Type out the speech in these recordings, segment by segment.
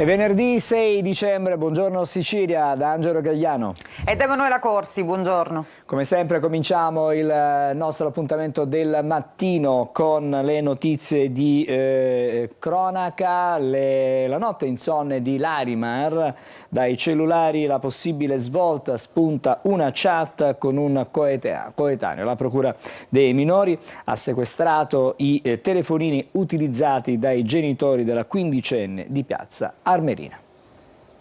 È venerdì 6 dicembre, buongiorno Sicilia, da Angelo Gagliano. Ed Emanuela Corsi, buongiorno. Come sempre cominciamo il nostro appuntamento del mattino con le notizie di cronaca, la notte insonne di Larimar. Dai cellulari la possibile svolta, spunta una chat con un coetaneo. La Procura dei minori ha sequestrato i telefonini utilizzati dai genitori della quindicenne di Piazza Armerina.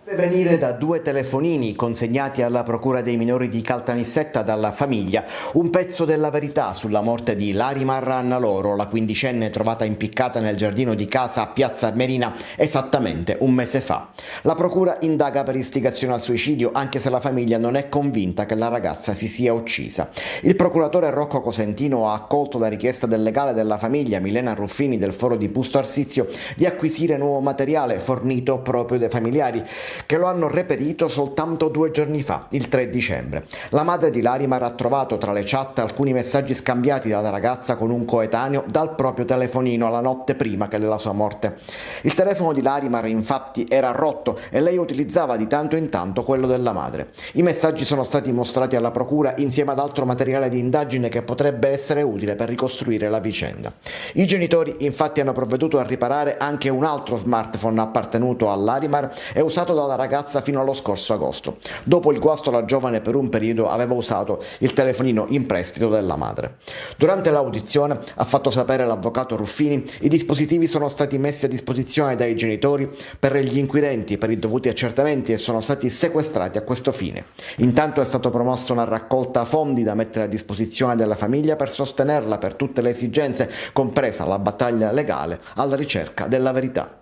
Venire da 2 telefonini consegnati alla Procura dei minori di Caltanissetta dalla famiglia un pezzo della verità sulla morte di Larimar Annaloro, la quindicenne trovata impiccata nel giardino di casa a Piazza Armerina esattamente un mese fa. La Procura indaga per istigazione al suicidio, anche se la famiglia non è convinta che la ragazza si sia uccisa. Il procuratore Rocco Cosentino ha accolto la richiesta del legale della famiglia Milena Ruffini del Foro di Busto Arsizio di acquisire nuovo materiale fornito proprio dai familiari, che lo hanno reperito soltanto 2 giorni fa, il 3 dicembre. La madre di Larimar ha trovato tra le chat alcuni messaggi scambiati dalla ragazza con un coetaneo dal proprio telefonino la notte prima che della sua morte. Il telefono di Larimar infatti era rotto e lei utilizzava di tanto in tanto quello della madre. I messaggi sono stati mostrati alla procura insieme ad altro materiale di indagine che potrebbe essere utile per ricostruire la vicenda. I genitori infatti hanno provveduto a riparare anche un altro smartphone appartenuto a Larimar e usato dalla ragazza fino allo scorso agosto. Dopo il guasto la giovane per un periodo aveva usato il telefonino in prestito della madre. Durante l'audizione, ha fatto sapere l'avvocato Ruffini, i dispositivi sono stati messi a disposizione dai genitori per gli inquirenti per i dovuti accertamenti e sono stati sequestrati a questo fine. Intanto è stata promossa una raccolta fondi da mettere a disposizione della famiglia per sostenerla per tutte le esigenze, compresa la battaglia legale alla ricerca della verità.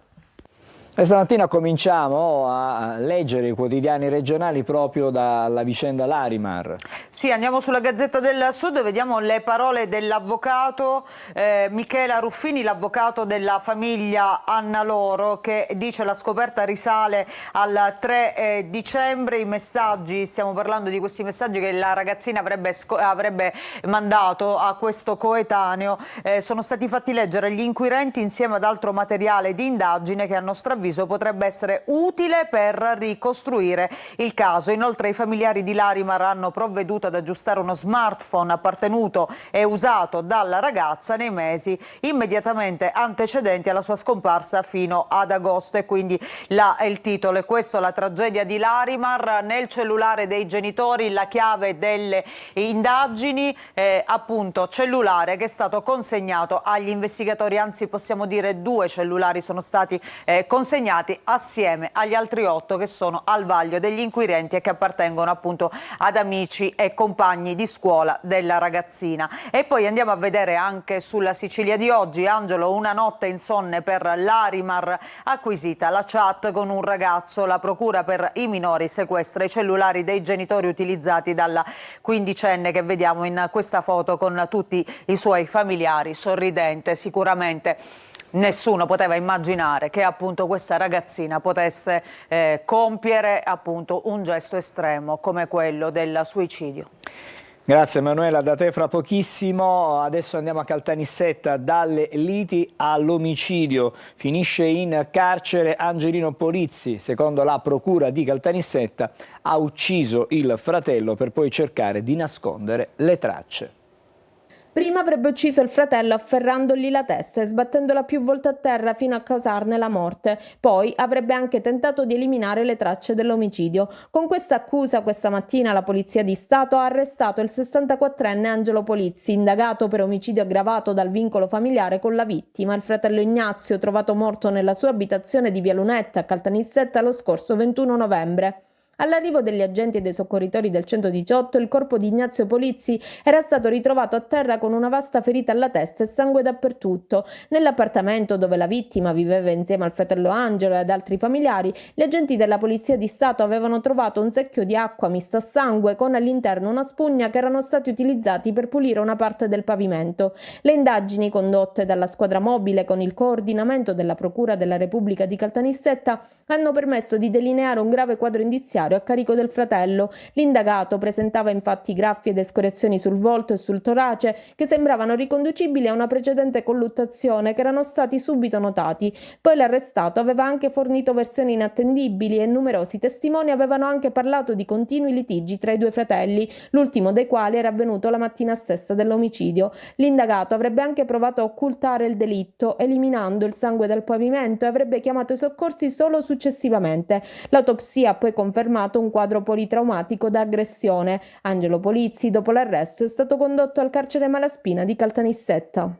Questa mattina cominciamo a leggere i quotidiani regionali proprio dalla vicenda Larimar. Sì, andiamo sulla Gazzetta del Sud e vediamo le parole dell'avvocato Michela Ruffini, l'avvocato della famiglia Annaloro, che dice la scoperta risale al 3 dicembre. I messaggi, stiamo parlando di questi messaggi che la ragazzina avrebbe mandato a questo coetaneo, sono stati fatti leggere agli inquirenti insieme ad altro materiale di indagine che a nostro avviso potrebbe essere utile per ricostruire il caso. Inoltre i familiari di Larimar hanno provveduto ad aggiustare uno smartphone appartenuto e usato dalla ragazza nei mesi immediatamente antecedenti alla sua scomparsa fino ad agosto, e quindi il titolo è questo: la tragedia di Larimar. Nel cellulare dei genitori la chiave delle indagini, appunto cellulare che è stato consegnato agli investigatori, anzi possiamo dire 2 cellulari sono stati consegnati assieme agli altri 8 che sono al vaglio degli inquirenti e che appartengono appunto ad amici e compagni di scuola della ragazzina. E poi andiamo a vedere anche sulla Sicilia di oggi, Angelo, una notte insonne per Larimar, acquisita la chat con un ragazzo. La procura per i minori sequestra i cellulari dei genitori utilizzati dalla quindicenne che vediamo in questa foto con tutti i suoi familiari, sorridente. Sicuramente nessuno poteva immaginare che appunto questa ragazzina potesse compiere appunto un gesto estremo come quello del suicidio. Grazie Emanuela, da te fra pochissimo. Adesso andiamo a Caltanissetta, dalle liti all'omicidio. Finisce in carcere Angelino Polizzi. Secondo la procura di Caltanissetta ha ucciso il fratello per poi cercare di nascondere le tracce. Prima avrebbe ucciso il fratello afferrandogli la testa e sbattendola più volte a terra fino a causarne la morte. Poi avrebbe anche tentato di eliminare le tracce dell'omicidio. Con questa accusa questa mattina la Polizia di Stato ha arrestato il 64enne Angelo Polizzi, indagato per omicidio aggravato dal vincolo familiare con la vittima, il fratello Ignazio, trovato morto nella sua abitazione di Via Lunetta a Caltanissetta lo scorso 21 novembre. All'arrivo degli agenti e dei soccorritori del 118, il corpo di Ignazio Polizzi era stato ritrovato a terra con una vasta ferita alla testa e sangue dappertutto. Nell'appartamento dove la vittima viveva insieme al fratello Angelo e ad altri familiari, gli agenti della Polizia di Stato avevano trovato un secchio di acqua misto a sangue con all'interno una spugna che erano stati utilizzati per pulire una parte del pavimento. Le indagini condotte dalla squadra mobile con il coordinamento della Procura della Repubblica di Caltanissetta hanno permesso di delineare un grave quadro indiziario sanitario a carico del fratello. L'indagato presentava infatti graffi ed escoriazioni sul volto e sul torace che sembravano riconducibili a una precedente colluttazione che erano stati subito notati. Poi l'arrestato aveva anche fornito versioni inattendibili e numerosi testimoni avevano anche parlato di continui litigi tra i due fratelli, l'ultimo dei quali era avvenuto la mattina stessa dell'omicidio. L'indagato avrebbe anche provato a occultare il delitto, eliminando il sangue dal pavimento, e avrebbe chiamato i soccorsi solo successivamente. L'autopsia ha poi confermato un quadro politraumatico da aggressione. Angelo Polizzi, dopo l'arresto, è stato condotto al carcere Malaspina di Caltanissetta.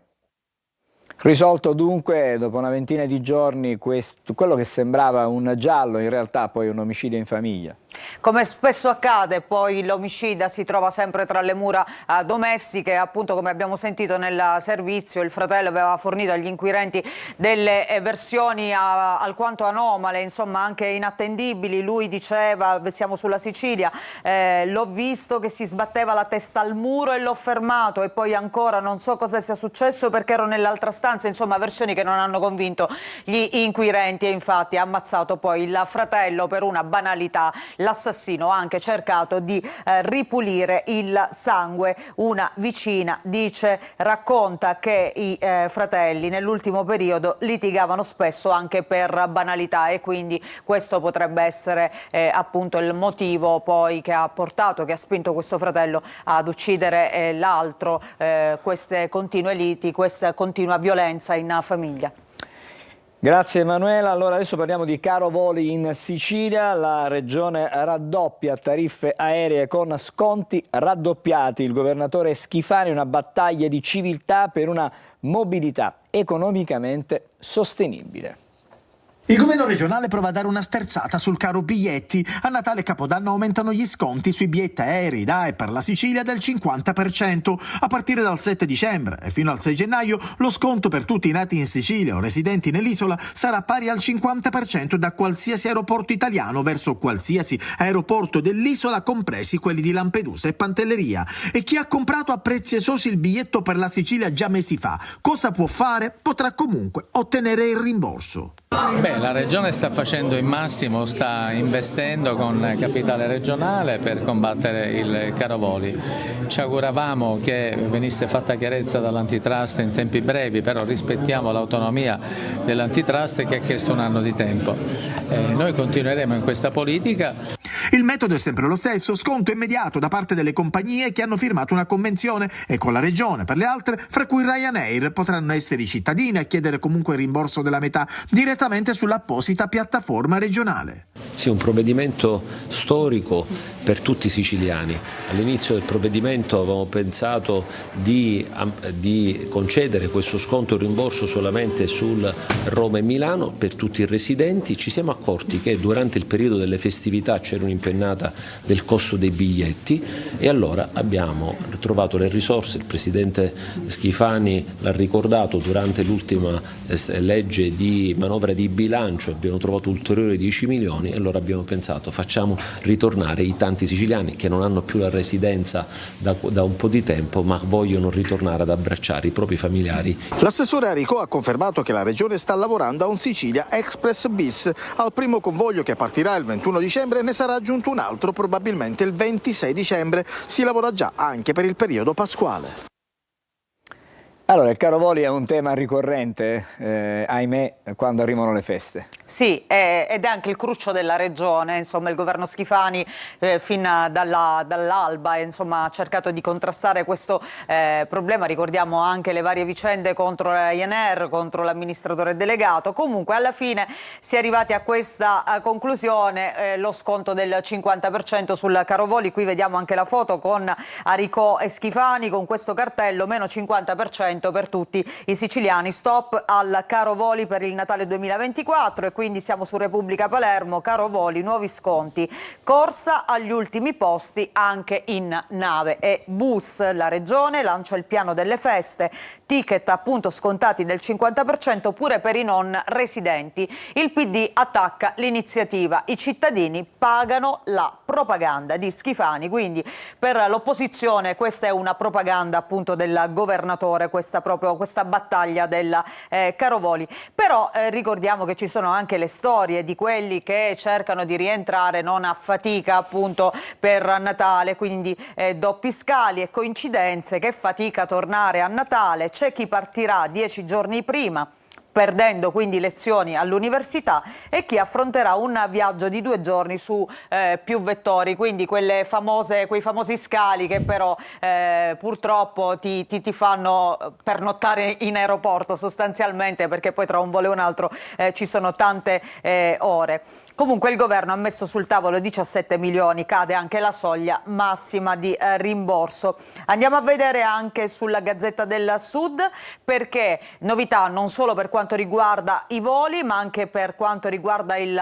Risolto dunque, dopo una ventina di giorni, quello che sembrava un giallo, in realtà poi un omicidio in famiglia. Come spesso accade, poi l'omicida si trova sempre tra le mura domestiche. Appunto, come abbiamo sentito nel servizio, il fratello aveva fornito agli inquirenti delle versioni alquanto anomale, insomma anche inattendibili. Lui diceva: siamo sulla Sicilia, l'ho visto che si sbatteva la testa al muro e l'ho fermato, e poi ancora non so cosa sia successo perché ero nell'altra stanza. Insomma, versioni che non hanno convinto gli inquirenti, e infatti ha ammazzato poi il fratello per una banalità. L'assassino ha anche cercato di ripulire il sangue. Una vicina racconta che i fratelli nell'ultimo periodo litigavano spesso anche per banalità, e quindi questo potrebbe essere appunto il motivo poi che ha spinto questo fratello ad uccidere l'altro, queste continue liti, questa continua violenza in famiglia. Grazie Emanuela. Allora adesso parliamo di caro voli in Sicilia. La regione raddoppia tariffe aeree con sconti raddoppiati. Il governatore Schifani, una battaglia di civiltà per una mobilità economicamente sostenibile. Il governo regionale prova a dare una sterzata sul caro biglietti. A Natale e Capodanno aumentano gli sconti sui biglietti aerei da e per la Sicilia del 50%. A partire dal 7 dicembre e fino al 6 gennaio lo sconto per tutti i nati in Sicilia o residenti nell'isola sarà pari al 50% da qualsiasi aeroporto italiano verso qualsiasi aeroporto dell'isola, compresi quelli di Lampedusa e Pantelleria. E chi ha comprato a prezzi esosi il biglietto per la Sicilia già mesi fa, cosa può fare? Potrà comunque ottenere il rimborso. La Regione sta facendo il massimo, sta investendo con capitale regionale per combattere il caro voli. Ci auguravamo che venisse fatta chiarezza dall'antitrust in tempi brevi, però rispettiamo l'autonomia dell'antitrust che ha chiesto un anno di tempo. Noi continueremo in questa politica. Il metodo è sempre lo stesso: sconto immediato da parte delle compagnie che hanno firmato una convenzione e con la regione. Per le altre, fra cui Ryanair, potranno essere i cittadini a chiedere comunque il rimborso della metà direttamente sull'apposita piattaforma regionale. Sì, un provvedimento storico per tutti i siciliani. All'inizio del provvedimento avevamo pensato di concedere questo sconto e rimborso solamente sul Roma e Milano per tutti i residenti. Ci siamo accorti che durante il periodo delle festività c'era un'impennata del costo dei biglietti, e allora abbiamo trovato le risorse. Il Presidente Schifani l'ha ricordato durante l'ultima legge di manovra di bilancio, abbiamo trovato ulteriori 10 milioni, e allora abbiamo pensato: facciamo ritornare i tanti siciliani che non hanno più la residenza da un po' di tempo, ma vogliono ritornare ad abbracciare i propri familiari. L'assessore Aricò ha confermato che la regione sta lavorando a un Sicilia Express bis. Al primo convoglio, che partirà il 21 dicembre, ne sarà aggiunto un altro probabilmente il 26 dicembre. Si lavora già anche per il periodo pasquale. Allora, il caro voli è un tema ricorrente, ahimè, quando arrivano le feste. Sì, ed è anche il cruccio della regione. Insomma, il governo Schifani fin dall'alba insomma, ha cercato di contrastare questo problema. Ricordiamo anche le varie vicende contro Ryanair, contro l'amministratore delegato. Comunque alla fine si è arrivati a questa conclusione, lo sconto del 50% sul caro voli. Qui vediamo anche la foto con Aricò e Schifani con questo cartello: meno 50% per tutti i siciliani, stop al caro voli per il Natale 2024. E quindi siamo su Repubblica Palermo, caro voli, nuovi sconti, corsa agli ultimi posti anche in nave e bus. La regione lancia il piano delle feste, ticket appunto scontati del 50% pure per i non residenti. Il PD attacca l'iniziativa, i cittadini pagano la propaganda di Schifani, quindi per l'opposizione questa è una propaganda appunto del governatore, questa battaglia della Carovoli. Però ricordiamo che ci sono anche le storie di quelli che cercano di rientrare non a fatica appunto per Natale, quindi doppi scali e coincidenze, che fatica a tornare a Natale. C'è chi partirà 10 giorni prima, perdendo quindi lezioni all'università, e chi affronterà un viaggio di 2 giorni su più vettori, quindi quei famosi scali che però purtroppo ti fanno pernottare in aeroporto sostanzialmente, perché poi tra un volo e un altro ci sono tante ore. Comunque il governo ha messo sul tavolo 17 milioni, cade anche la soglia massima di rimborso. Andiamo a vedere anche sulla Gazzetta del Sud, perché novità non solo per quanto riguarda i voli, ma anche per quanto riguarda il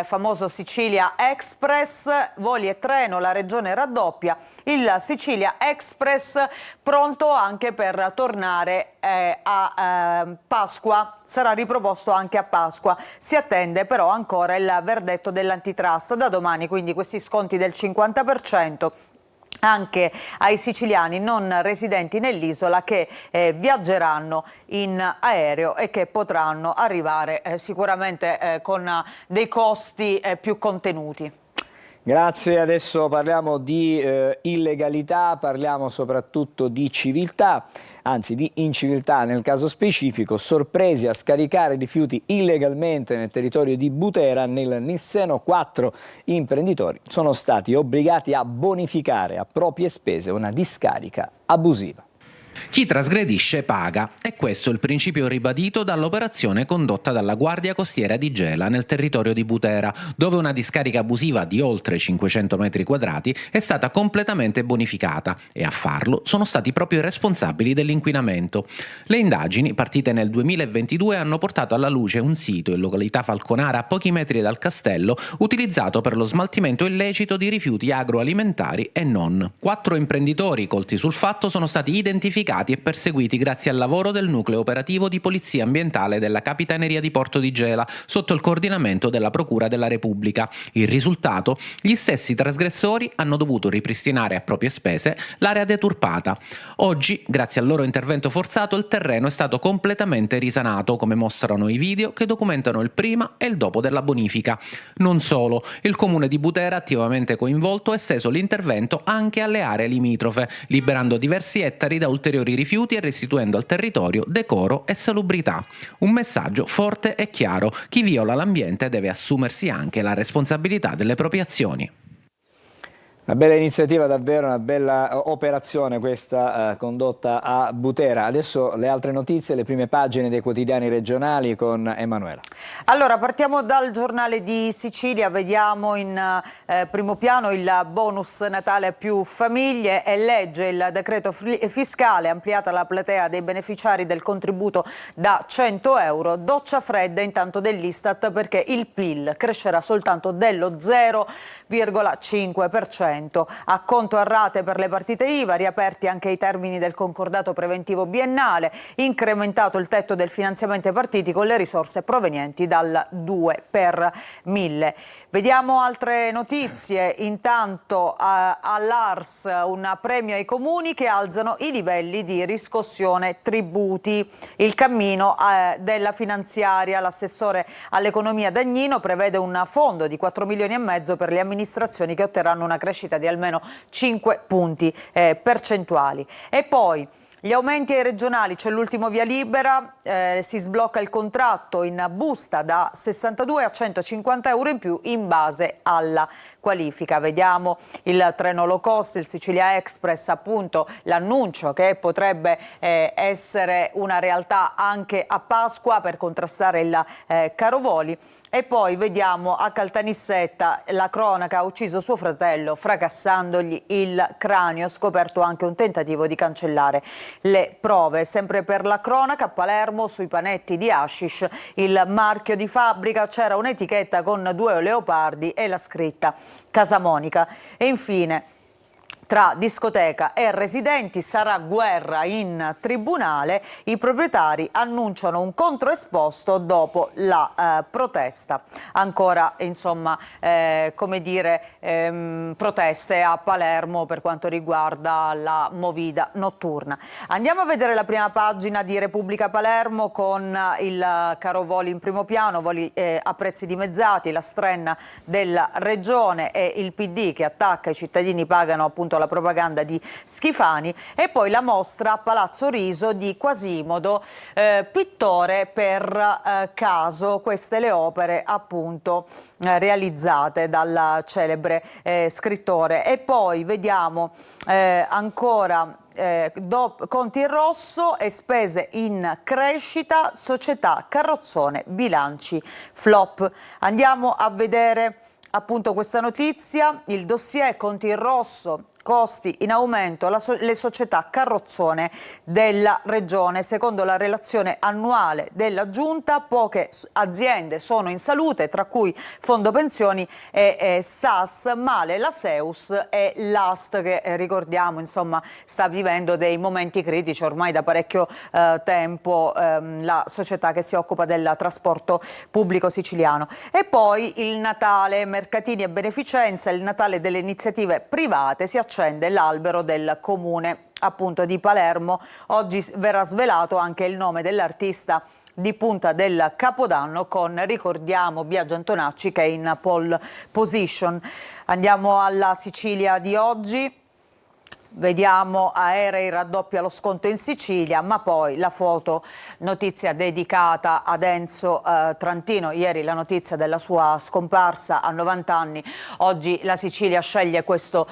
famoso Sicilia Express, voli e treno, la regione raddoppia, il Sicilia Express pronto anche per tornare a Pasqua, sarà riproposto anche a Pasqua. Si attende però ancora il verdetto dell'antitrust da domani, quindi questi sconti del 50% anche ai siciliani non residenti nell'isola che viaggeranno in aereo e che potranno arrivare sicuramente con dei costi più contenuti. Grazie, adesso parliamo di illegalità, parliamo soprattutto di civiltà, anzi di inciviltà nel caso specifico. Sorpresi a scaricare rifiuti illegalmente nel territorio di Butera, nel Nisseno, 4 imprenditori sono stati obbligati a bonificare a proprie spese una discarica abusiva. Chi trasgredisce paga, e questo è il principio ribadito dall'operazione condotta dalla Guardia Costiera di Gela nel territorio di Butera, dove una discarica abusiva di oltre 500 metri quadrati è stata completamente bonificata, e a farlo sono stati proprio i responsabili dell'inquinamento. Le indagini, partite nel 2022, hanno portato alla luce un sito in località Falconara, a pochi metri dal castello, utilizzato per lo smaltimento illecito di rifiuti agroalimentari e non. 4 imprenditori colti sul fatto sono stati identificati e perseguiti grazie al lavoro del nucleo operativo di polizia ambientale della Capitaneria di Porto di Gela, sotto il coordinamento della Procura della Repubblica. Il risultato? Gli stessi trasgressori hanno dovuto ripristinare a proprie spese l'area deturpata. Oggi, grazie al loro intervento forzato, il terreno è stato completamente risanato, come mostrano i video che documentano il prima e il dopo della bonifica. Non solo, il comune di Butera, attivamente coinvolto, ha esteso l'intervento anche alle aree limitrofe, liberando diversi ettari da ulteriori rifiuti e restituendo al territorio decoro e salubrità. Un messaggio forte e chiaro: chi viola l'ambiente deve assumersi anche la responsabilità delle proprie azioni. Una bella iniziativa, davvero una bella operazione questa condotta a Butera. Adesso le altre notizie, le prime pagine dei quotidiani regionali con Emanuela. Allora, partiamo dal Giornale di Sicilia, vediamo in primo piano il bonus Natale più famiglie, e legge il decreto fiscale, ampliata la platea dei beneficiari del contributo da 100 euro, doccia fredda intanto dell'Istat perché il PIL crescerà soltanto dello 0,5%. A conto a rate per le partite IVA, riaperti anche i termini del concordato preventivo biennale, incrementato il tetto del finanziamento ai partiti con le risorse provenienti dal 2 per 1000. Vediamo altre notizie. Intanto all'ARS un premio ai comuni che alzano i livelli di riscossione tributi. Il cammino della finanziaria, l'assessore all'economia Dagnino prevede un fondo di 4,5 milioni per le amministrazioni che otterranno una crescita di almeno 5 punti percentuali. E poi gli aumenti ai regionali, c'è l'ultimo via libera, si sblocca il contratto in busta da 62 a 150 euro in più in base alla qualifica. Vediamo il treno low cost, il Sicilia Express, appunto l'annuncio che potrebbe essere una realtà anche a Pasqua per contrastare il caro voli. E poi vediamo a Caltanissetta la cronaca: ha ucciso suo fratello fracassandogli il cranio, scoperto anche un tentativo di cancellare le prove. Sempre per la cronaca, a Palermo sui panetti di hashish, il marchio di fabbrica, c'era un'etichetta con 2 leopardi e la scritta Casamonica. E infine tra discoteca e residenti, sarà guerra in tribunale, i proprietari annunciano un controesposto dopo la protesta. Ancora insomma proteste a Palermo per quanto riguarda la movida notturna. Andiamo a vedere la prima pagina di Repubblica Palermo con il caro voli in primo piano, voli a prezzi dimezzati, la strenna della regione e il PD che attacca, i cittadini pagano appunto la propaganda di Schifani, e poi la mostra a Palazzo Riso di Quasimodo, pittore per caso, queste le opere appunto realizzate dal celebre scrittore. E poi vediamo ancora conti in rosso e spese in crescita, società carrozzone, bilanci flop. Andiamo a vedere appunto questa notizia, il dossier conti in rosso, costi in aumento, le società carrozzone della regione. Secondo la relazione annuale della Giunta, poche aziende sono in salute, tra cui Fondo Pensioni e SAS, male la Seus e l'AST, che ricordiamo insomma sta vivendo dei momenti critici ormai da parecchio tempo, la società che si occupa del trasporto pubblico siciliano. E poi il Natale, mercatini e beneficenza, il Natale delle iniziative private, si accende l'albero del comune appunto di Palermo. Oggi verrà svelato anche il nome dell'artista di punta del Capodanno con, ricordiamo, Biagio Antonacci che è in pole position. Andiamo alla Sicilia di oggi. Vediamo aerei, raddoppia lo sconto in Sicilia, ma poi la foto, notizia dedicata ad Enzo Trantino. Ieri la notizia della sua scomparsa a 90 anni, oggi la Sicilia sceglie questo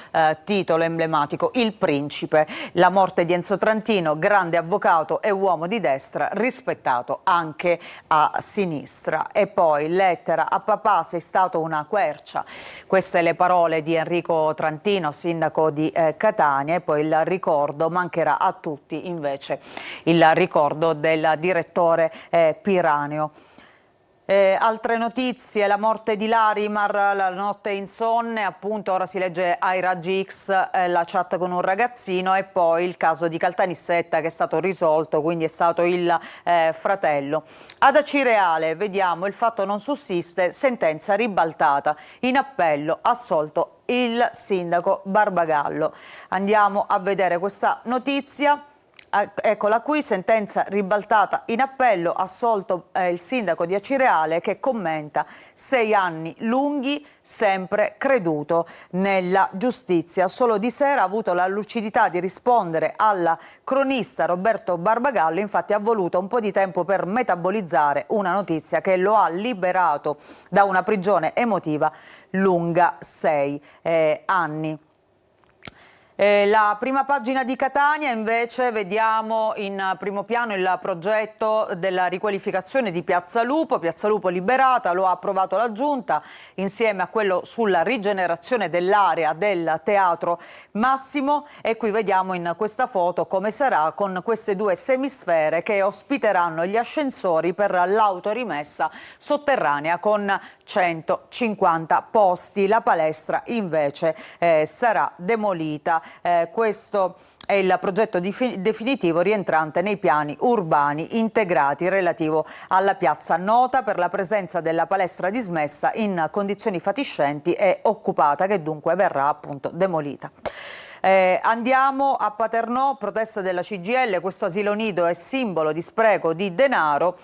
titolo emblematico, Il Principe. La morte di Enzo Trantino, grande avvocato e uomo di destra, rispettato anche a sinistra. E poi lettera a papà, sei stato una quercia. Queste le parole di Enrico Trantino, sindaco di Catania. E poi il ricordo, mancherà a tutti invece il ricordo del direttore Piranio. Altre notizie, la morte di Larimar, la notte insonne, appunto ora si legge ai raggi X la chat con un ragazzino, e poi il caso di Caltanissetta che è stato risolto, quindi è stato il fratello. Ad Acireale vediamo il fatto non sussiste, sentenza ribaltata, in appello assolto il sindaco Barbagallo. Andiamo a vedere questa notizia. Eccola qui, sentenza ribaltata in appello, assolto il sindaco di Acireale che commenta: 6 anni lunghi, sempre creduto nella giustizia. Solo di sera ha avuto la lucidità di rispondere alla cronista Roberto Barbagallo, infatti ha voluto un po' di tempo per metabolizzare una notizia che lo ha liberato da una prigione emotiva lunga 6 anni. La prima pagina di Catania invece vediamo in primo piano il progetto della riqualificazione di Piazza Lupo liberata, lo ha approvato la Giunta insieme a quello sulla rigenerazione dell'area del Teatro Massimo, e qui vediamo in questa foto come sarà con queste due semisfere che ospiteranno gli ascensori per l'autorimessa sotterranea con 150 posti. La palestra invece sarà demolita. Questo è il progetto definitivo rientrante nei piani urbani integrati relativo alla piazza nota per la presenza della palestra dismessa in condizioni fatiscenti e occupata, che dunque verrà appunto demolita. Andiamo a Paternò, protesta della CGIL, questo asilo nido è simbolo di spreco di denaro,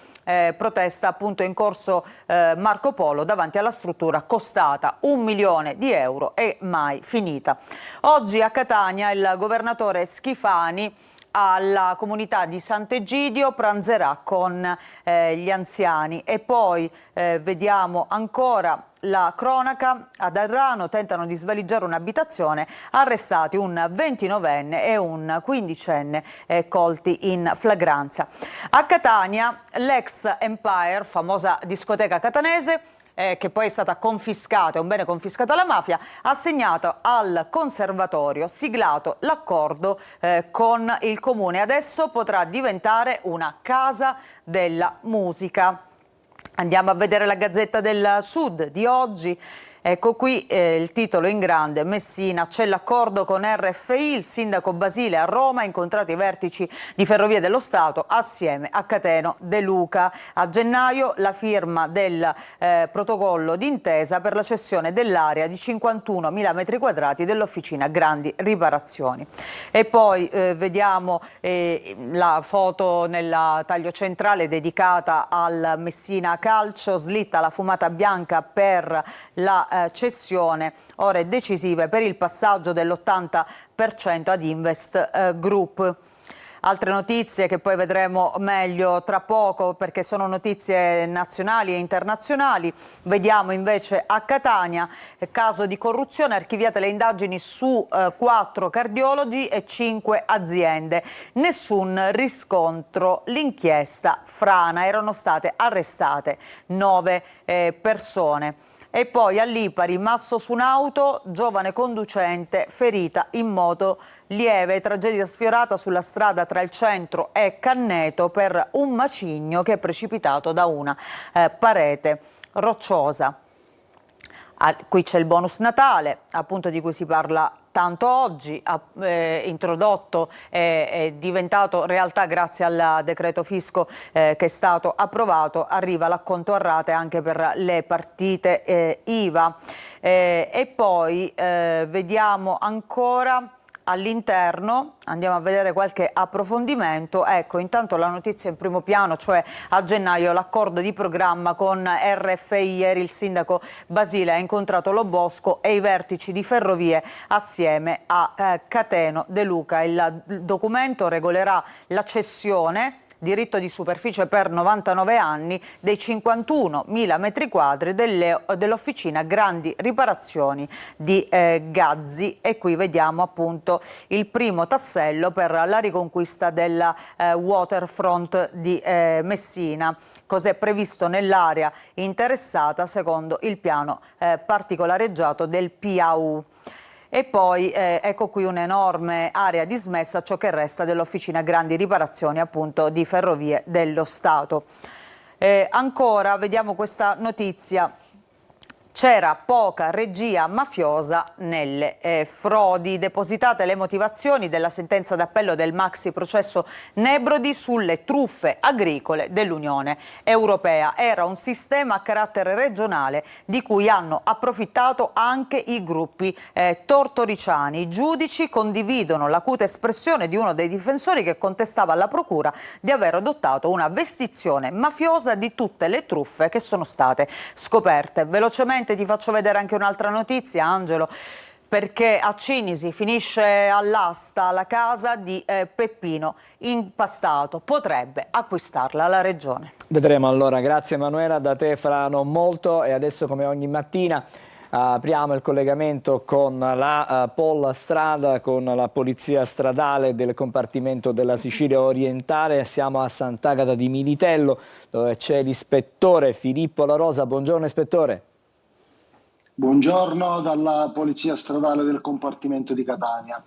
protesta appunto in corso Marco Polo davanti alla struttura costata 1 milione di euro e mai finita. Oggi a Catania il governatore Schifani alla comunità di Sant'Egidio pranzerà con gli anziani. E poi vediamo ancora la cronaca. Ad Arrano tentano di svaligiare un'abitazione, arrestati un 29enne e un 15enne colti in flagranza. A Catania l'ex Empire, famosa discoteca catanese, che poi è stata confiscata, è un bene confiscato alla mafia, ha assegnato al conservatorio, siglato l'accordo con il comune. Adesso potrà diventare una casa della musica. Andiamo a vedere la Gazzetta del Sud di oggi. Ecco qui il titolo in grande: Messina, c'è l'accordo con RFI, il sindaco Basile a Roma ha incontrato i vertici di Ferrovie dello Stato assieme a Cateno De Luca. A gennaio la firma del protocollo d'intesa per la cessione dell'area di 51.000 metri quadrati dell'officina Grandi Riparazioni. E poi vediamo la foto nella taglio centrale dedicata al Messina Calcio, slitta la fumata bianca per la cessione, ore decisive per il passaggio dell'80% ad Invest Group. Altre notizie che poi vedremo meglio tra poco, perché sono notizie nazionali e internazionali. Vediamo invece a Catania, caso di corruzione, archiviate le indagini su 4 cardiologi e 5 aziende. Nessun riscontro, l'inchiesta frana, erano state arrestate 9 persone. E poi a Lipari, masso su un'auto, giovane conducente ferita in moto lieve, tragedia sfiorata sulla strada tra il centro e Canneto per un macigno che è precipitato da una parete rocciosa. Qui c'è il bonus Natale, appunto, di cui si parla tanto oggi, introdotto è diventato realtà grazie al decreto fisco che è stato approvato. Arriva l'acconto a rate anche per le partite IVA. E poi vediamo ancora all'interno, andiamo a vedere qualche approfondimento. Ecco, intanto la notizia in primo piano, cioè a gennaio l'accordo di programma con RFI. Ieri il sindaco Basile ha incontrato Lo Bosco e i vertici di Ferrovie assieme a Cateno De Luca. Il documento regolerà la cessione, diritto di superficie per 99 anni, dei 51.000 metri quadri dell'officina Grandi Riparazioni di Gazzi. E qui vediamo appunto il primo tassello per la riconquista della waterfront di Messina. Cos'è previsto nell'area interessata secondo il piano particolareggiato del PAU. E poi ecco qui un'enorme area dismessa, ciò che resta dell'officina Grandi Riparazioni appunto di Ferrovie dello Stato. Ancora vediamo questa notizia. C'era poca regia mafiosa nelle frodi. Depositate le motivazioni della sentenza d'appello del maxi processo Nebrodi sulle truffe agricole dell'Unione Europea. Era un sistema a carattere regionale di cui hanno approfittato anche i gruppi tortoriciani. I giudici condividono l'acuta espressione di uno dei difensori che contestava alla procura di aver adottato una vestizione mafiosa di tutte le truffe che sono state scoperte. Velocemente ti faccio vedere anche un'altra notizia, Angelo, perché a Cinisi finisce all'asta la casa di Peppino Impastato. Potrebbe acquistarla la regione. Vedremo allora. Grazie Emanuela, da te fra non molto. E adesso, come ogni mattina, apriamo il collegamento con la Polla Strada, con la polizia stradale del compartimento della Sicilia orientale. Siamo a Sant'Agata di Militello, dove c'è l'ispettore Filippo La Rosa. Buongiorno ispettore. Buongiorno dalla Polizia Stradale del compartimento di Catania.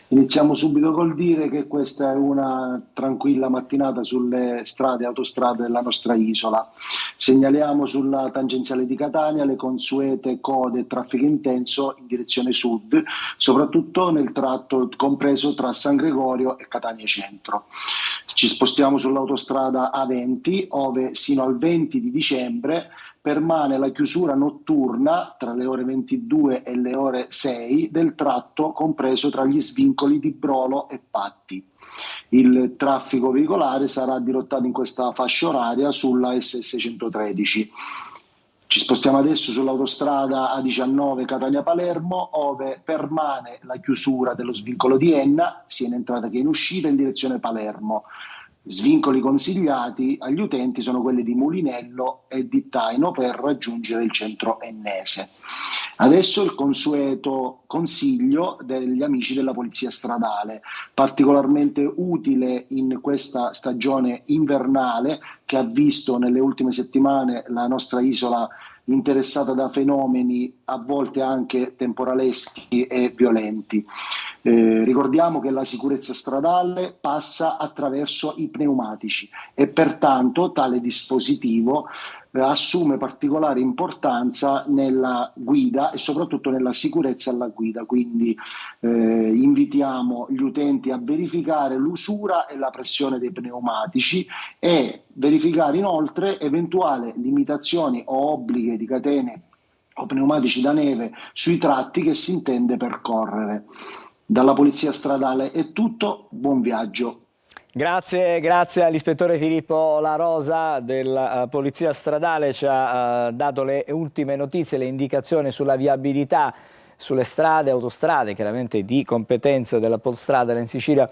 Iniziamo subito col dire che questa è una tranquilla mattinata sulle strade e autostrade della nostra isola. Segnaliamo sulla tangenziale di Catania le consuete code e traffico intenso in direzione sud, soprattutto nel tratto compreso tra San Gregorio e Catania Centro. Ci spostiamo sull'autostrada A20, ove sino al 20 di dicembre permane la chiusura notturna tra le ore 22 e le ore 6 del tratto compreso tra gli svincoli di Brolo e Patti. Il traffico veicolare sarà dirottato in questa fascia oraria sulla SS 113. Ci spostiamo adesso sull'autostrada A19 Catania-Palermo, ove permane la chiusura dello svincolo di Enna, sia in entrata che in uscita, in direzione Palermo. Svincoli consigliati agli utenti sono quelli di Mulinello e di Taino per raggiungere il centro ennese. Adesso il consueto consiglio degli amici della Polizia Stradale, particolarmente utile in questa stagione invernale che ha visto nelle ultime settimane la nostra isola interessata da fenomeni a volte anche temporaleschi e violenti. Ricordiamo che la sicurezza stradale passa attraverso i pneumatici e pertanto tale dispositivo assume particolare importanza nella guida e soprattutto nella sicurezza alla guida, quindi invitiamo gli utenti a verificare l'usura e la pressione dei pneumatici e verificare inoltre eventuali limitazioni o obblighi di catene o pneumatici da neve sui tratti che si intende percorrere. Dalla Polizia Stradale è tutto, buon viaggio. Grazie all'ispettore Filippo La Rosa della Polizia Stradale, ci ha dato le ultime notizie, le indicazioni sulla viabilità sulle strade, autostrade, chiaramente di competenza della Polstrada in Sicilia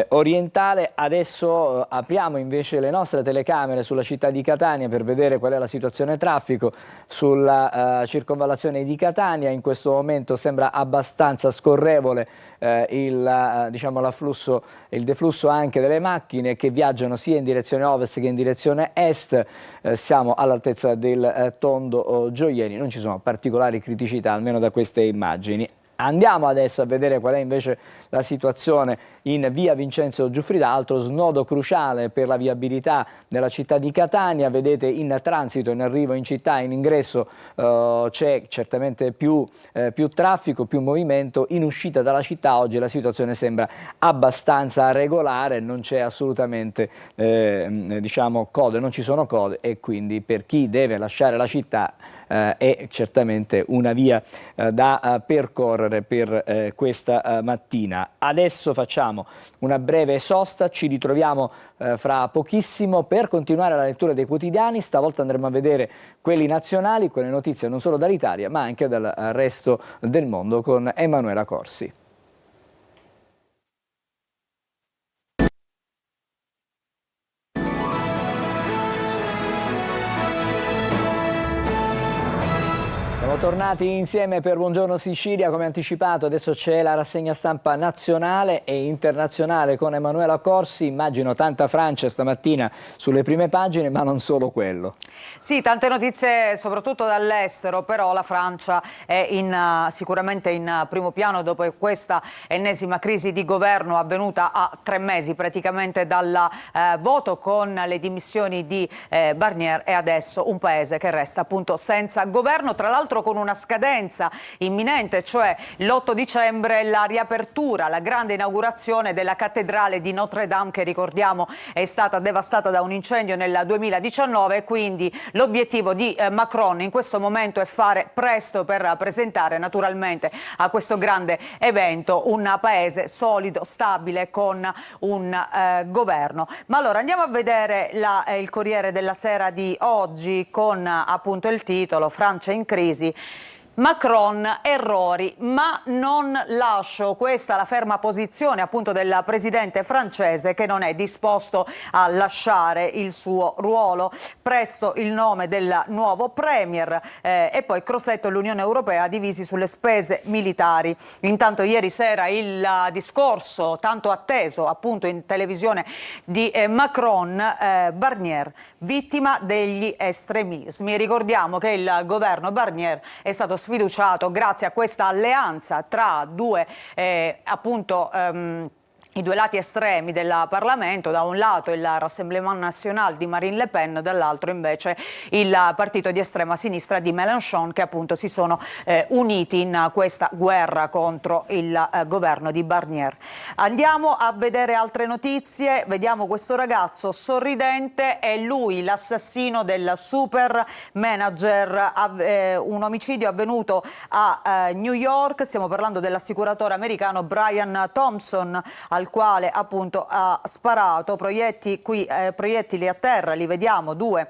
orientale. Adesso apriamo invece le nostre telecamere sulla città di Catania per vedere qual è la situazione traffico sulla circonvallazione di Catania. In questo momento sembra abbastanza scorrevole l'afflusso, il deflusso anche delle macchine che viaggiano sia in direzione ovest che in direzione est. Siamo all'altezza del Tondo Gioielli, non ci sono particolari criticità almeno da queste immagini. Andiamo adesso a vedere qual è invece la situazione in via Vincenzo Giuffrida, altro snodo cruciale per la viabilità nella città di Catania. Vedete in transito, in arrivo in città, in ingresso c'è certamente più traffico, più movimento. In uscita dalla città oggi la situazione sembra abbastanza regolare, non c'è assolutamente code, non ci sono code, e quindi per chi deve lasciare la città è certamente una via da percorrere per questa mattina. Adesso facciamo una breve sosta, ci ritroviamo fra pochissimo per continuare la lettura dei quotidiani. Stavolta andremo a vedere quelli nazionali, con le notizie non solo dall'Italia ma anche dal resto del mondo con Emanuela Corsi. Siamo tornati insieme per Buongiorno Sicilia, come anticipato. Adesso c'è la rassegna stampa nazionale e internazionale con Emanuela Corsi. Immagino tanta Francia stamattina sulle prime pagine, ma non solo quello. Sì, tante notizie soprattutto dall'estero, però la Francia è sicuramente in primo piano dopo questa ennesima crisi di governo avvenuta a 3 mesi praticamente dal voto, con le dimissioni di Barnier, e adesso un paese che resta appunto senza governo, tra l'altro con una scadenza imminente, cioè l'8 dicembre la riapertura, la grande inaugurazione della cattedrale di Notre Dame, che ricordiamo è stata devastata da un incendio nel 2019, quindi l'obiettivo di Macron in questo momento è fare presto per presentare naturalmente a questo grande evento un paese solido, stabile, con un governo. Ma allora andiamo a vedere il Corriere della Sera di oggi con appunto il titolo "Francia in crisi, Macron errori ma non lascio". Questa è la ferma posizione appunto del presidente francese, che non è disposto a lasciare il suo ruolo. Presto il nome del nuovo premier e poi Crosetto e l'Unione Europea divisi sulle spese militari. Intanto ieri sera il discorso tanto atteso appunto in televisione di Macron, Barnier vittima degli estremismi. Ricordiamo che il governo Barnier è stato sfiduciato grazie a questa alleanza tra i due lati estremi del Parlamento, da un lato il Rassemblement National di Marine Le Pen, dall'altro invece il partito di estrema sinistra di Mélenchon, che appunto si sono uniti in questa guerra contro il governo di Barnier. Andiamo a vedere altre notizie. Vediamo questo ragazzo sorridente, è lui l'assassino del super manager, un omicidio avvenuto a New York. Stiamo parlando dell'assicuratore americano Brian Thompson, al quale appunto ha sparato proiettili a terra, li vediamo, 2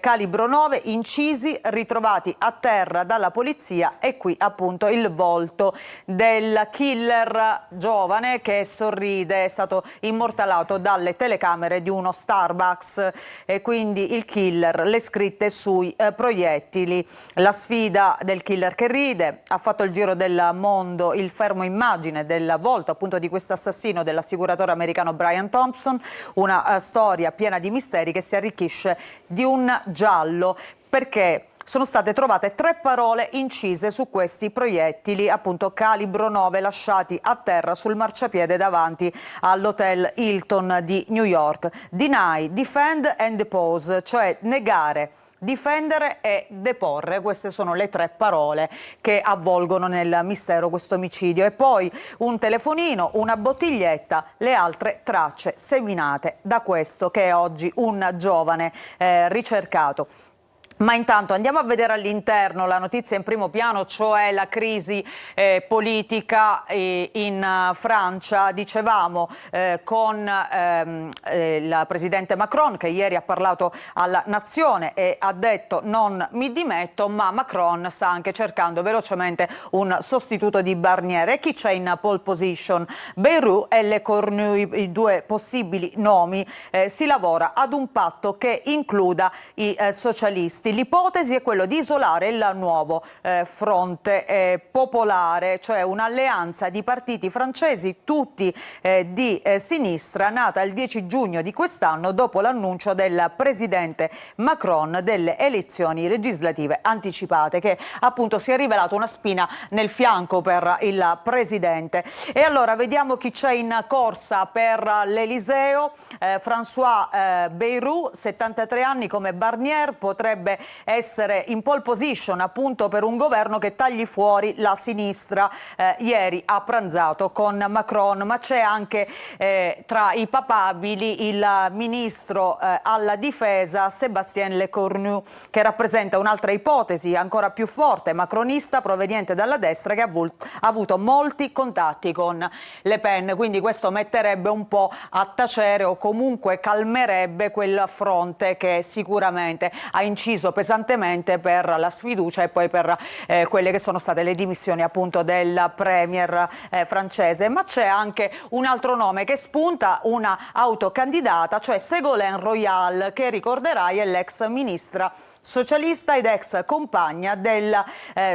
calibro 9 incisi, ritrovati a terra dalla polizia, e qui appunto il volto del killer giovane che sorride, è stato immortalato dalle telecamere di uno Starbucks, e quindi il killer, le scritte sui proiettili. La sfida del killer che ride, ha fatto il giro del mondo il fermo immagine del volto appunto di questo assassino dell'assicuratore americano Brian Thompson, una storia piena di misteri che si arricchisce di un giallo, perché sono state trovate 3 parole incise su questi proiettili, appunto calibro 9, lasciati a terra sul marciapiede davanti all'hotel Hilton di New York. Deny, defend and depose, cioè negare, difendere e deporre. Queste sono le 3 parole che avvolgono nel mistero questo omicidio. E poi un telefonino, una bottiglietta, le altre tracce seminate da questo che è oggi un giovane ricercato. Ma intanto andiamo a vedere all'interno la notizia in primo piano, cioè la crisi politica in Francia. Dicevamo con la presidente Macron, che ieri ha parlato alla nazione e ha detto non mi dimetto, ma Macron sta anche cercando velocemente un sostituto di Barnier. E chi c'è in pole position? Bayrou e Le Cornu, i 2 possibili nomi. Si lavora ad un patto che includa i socialisti. L'ipotesi è quello di isolare il nuovo fronte popolare, cioè un'alleanza di partiti francesi tutti di sinistra, nata il 10 giugno di quest'anno dopo l'annuncio del presidente Macron delle elezioni legislative anticipate, che appunto si è rivelato una spina nel fianco per il presidente. E allora vediamo chi c'è in corsa per l'Eliseo. François Bayrou, 73 anni, come Barnier, potrebbe essere in pole position appunto per un governo che tagli fuori la sinistra. Ieri ha pranzato con Macron, ma c'è anche tra i papabili il ministro alla difesa Sébastien Lecornu, che rappresenta un'altra ipotesi ancora più forte, macronista proveniente dalla destra, che ha avuto molti contatti con Le Pen, quindi questo metterebbe un po' a tacere o comunque calmerebbe quel fronte che sicuramente ha inciso pesantemente per la sfiducia e poi per quelle che sono state le dimissioni appunto del premier francese. Ma c'è anche un altro nome che spunta, una autocandidata, cioè Ségolène Royal, che ricorderai è l'ex ministra socialista ed ex compagna del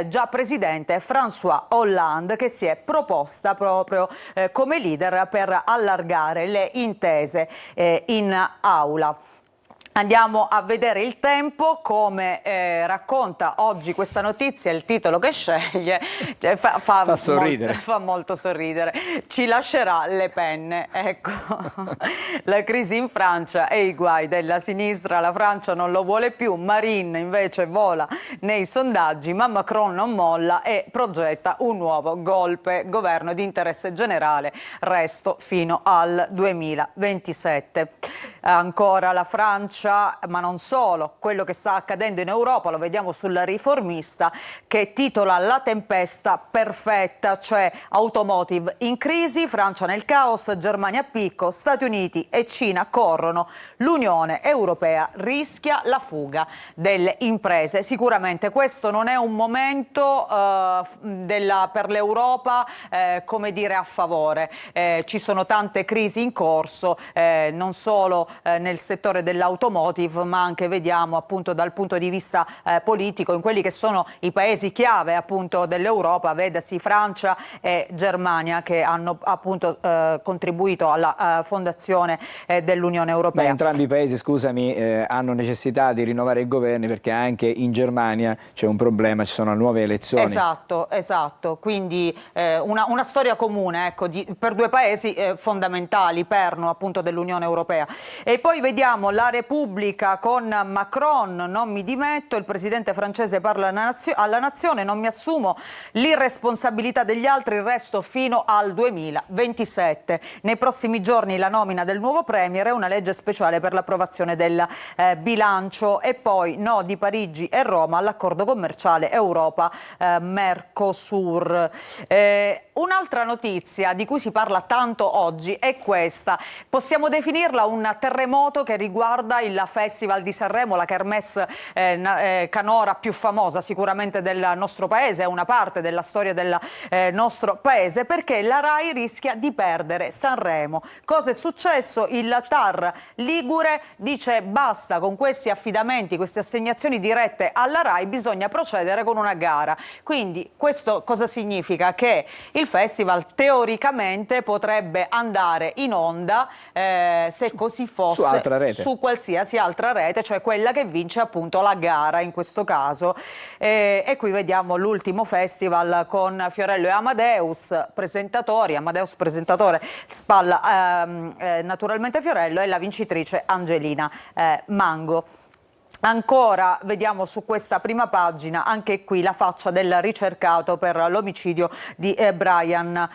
già presidente François Hollande, che si è proposta proprio come leader per allargare le intese in aula. Andiamo a vedere il Tempo, come racconta oggi questa notizia, il titolo che sceglie fa sorridere. Fa molto sorridere. Ci lascerà Le Pen, ecco. La crisi in Francia e i guai della sinistra, la Francia non lo vuole più, Marine invece vola nei sondaggi, ma Macron non molla e progetta un nuovo golpe, governo di interesse generale, resto fino al 2027. Ancora la Francia, ma non solo, quello che sta accadendo in Europa lo vediamo sul Riformista, che titola La tempesta perfetta, cioè automotive in crisi, Francia nel caos, Germania a picco, Stati Uniti e Cina corrono, l'Unione Europea rischia la fuga delle imprese. Sicuramente questo non è un momento per l'Europa come dire a favore, ci sono tante crisi in corso, non solo nel settore dell'automotive, ma anche vediamo appunto dal punto di vista politico in quelli che sono i paesi chiave appunto dell'Europa, vedasi Francia e Germania, che hanno appunto contribuito alla fondazione dell'Unione Europea. Ma entrambi i paesi, scusami, hanno necessità di rinnovare i governi, perché anche in Germania c'è un problema, ci sono nuove elezioni. Esatto, quindi una storia comune, ecco, per due paesi fondamentali, perno appunto dell'Unione Europea. E poi vediamo la Repubblica con Macron, non mi dimetto, il presidente francese parla alla nazione, non mi assumo l'irresponsabilità degli altri, il resto fino al 2027. Nei prossimi giorni la nomina del nuovo premier e una legge speciale per l'approvazione del bilancio. E poi no di Parigi e Roma all'accordo commerciale Europa-Mercosur. Un'altra notizia di cui si parla tanto oggi è questa. Possiamo definirla un terremoto che riguarda il Festival di Sanremo, la kermesse canora più famosa sicuramente del nostro paese, è una parte della storia del nostro paese, perché la RAI rischia di perdere Sanremo. Cosa è successo? Il TAR ligure dice basta con questi affidamenti, queste assegnazioni dirette alla RAI, bisogna procedere con una gara. Quindi questo cosa significa? Che il festival teoricamente potrebbe andare in onda, se così fosse, su qualsiasi altra rete, cioè quella che vince appunto la gara in questo caso. E qui vediamo l'ultimo festival con Fiorello e Amadeus presentatori, Amadeus presentatore, spalla naturalmente Fiorello, e la vincitrice Angelina Mango. Ancora vediamo su questa prima pagina anche qui la faccia del ricercato per l'omicidio di Brian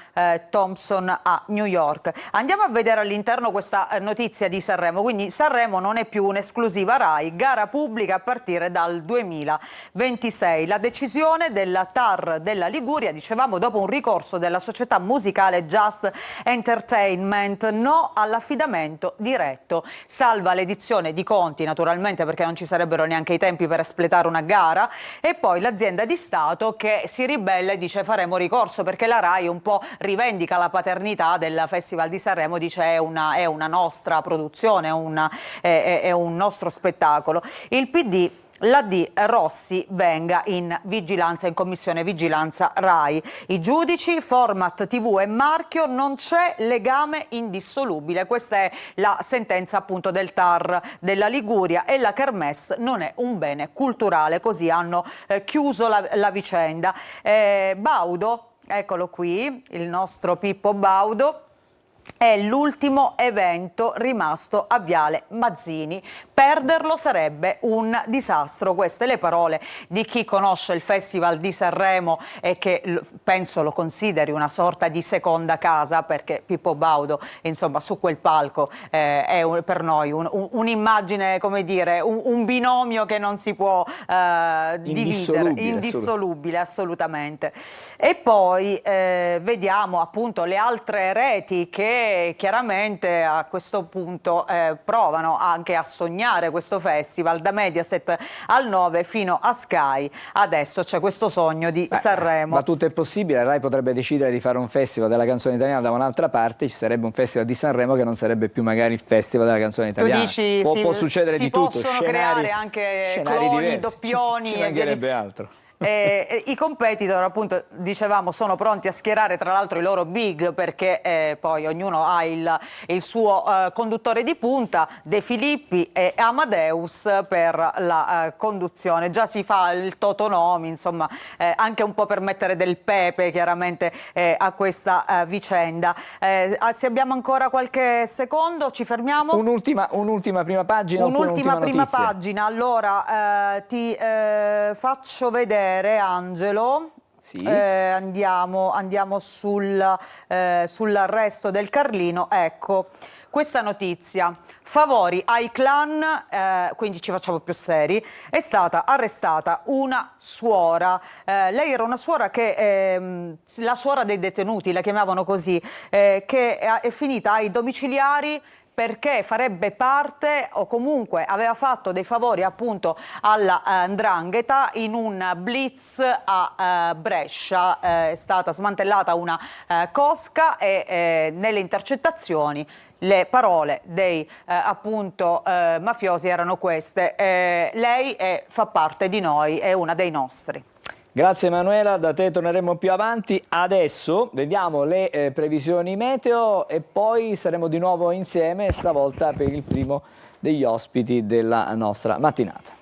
Thompson a New York. Andiamo a vedere all'interno questa notizia di Sanremo. Quindi Sanremo non è più un'esclusiva Rai, gara pubblica a partire dal 2026. La decisione della TAR della Liguria, dicevamo, dopo un ricorso della società musicale Just Entertainment, no all'affidamento diretto. Salva l'edizione di conti, naturalmente, perché non ci sarebbero neanche i tempi per espletare una gara, e poi l'azienda di Stato che si ribella e dice faremo ricorso, perché la Rai un po' rivendica la paternità del Festival di Sanremo, dice è una nostra produzione, è un nostro spettacolo. Il PD, la D. Rossi venga in vigilanza, in commissione vigilanza Rai. I giudici, format TV e marchio, non c'è legame indissolubile. Questa è la sentenza appunto del TAR della Liguria, e la Kermesse non è un bene culturale, così hanno chiuso la vicenda. Baudo, eccolo qui, il nostro Pippo Baudo. È l'ultimo evento rimasto a Viale Mazzini. Perderlo sarebbe un disastro. Queste le parole di chi conosce il Festival di Sanremo e che penso lo consideri una sorta di seconda casa, perché Pippo Baudo, insomma, su quel palco è per noi un'immagine, come dire, un binomio che non si può dividere, indissolubile assolutamente. E poi vediamo appunto le altre reti che chiaramente a questo punto provano anche a sognare questo festival, da Mediaset al 9 fino a Sky. Adesso c'è questo sogno di Sanremo. Ma tutto è possibile, Rai potrebbe decidere di fare un festival della canzone italiana da un'altra parte, ci sarebbe un festival di Sanremo che non sarebbe più magari il festival della canzone italiana. Tu dici può succedere di tutto, si possono creare anche cloni, diversi, doppioni, ci mancherebbe altro. I competitor, appunto, dicevamo, sono pronti a schierare tra l'altro i loro big, perché poi ognuno ha il suo conduttore di punta. De Filippi e Amadeus per la conduzione. Già si fa il Totonomi, insomma, anche un po' per mettere del pepe chiaramente a questa vicenda. Se abbiamo ancora qualche secondo ci fermiamo. Un'ultima prima pagina. Un'ultima prima pagina. Allora ti faccio vedere, Angelo. Sì. Andiamo sull'arresto del Carlino. Ecco, questa notizia. Favori ai clan, quindi ci facciamo più seri. È stata arrestata una suora. Lei era una suora che, la suora dei detenuti, la chiamavano così, che è finita ai domiciliari perché farebbe parte, o comunque aveva fatto dei favori appunto alla 'ndrangheta in un blitz a Brescia. È stata smantellata una cosca e nelle intercettazioni le parole dei appunto mafiosi erano queste: lei fa parte di noi, è una dei nostri. Grazie Emanuela, da te torneremo più avanti. Adesso vediamo le previsioni meteo e poi saremo di nuovo insieme, stavolta per il primo degli ospiti della nostra mattinata.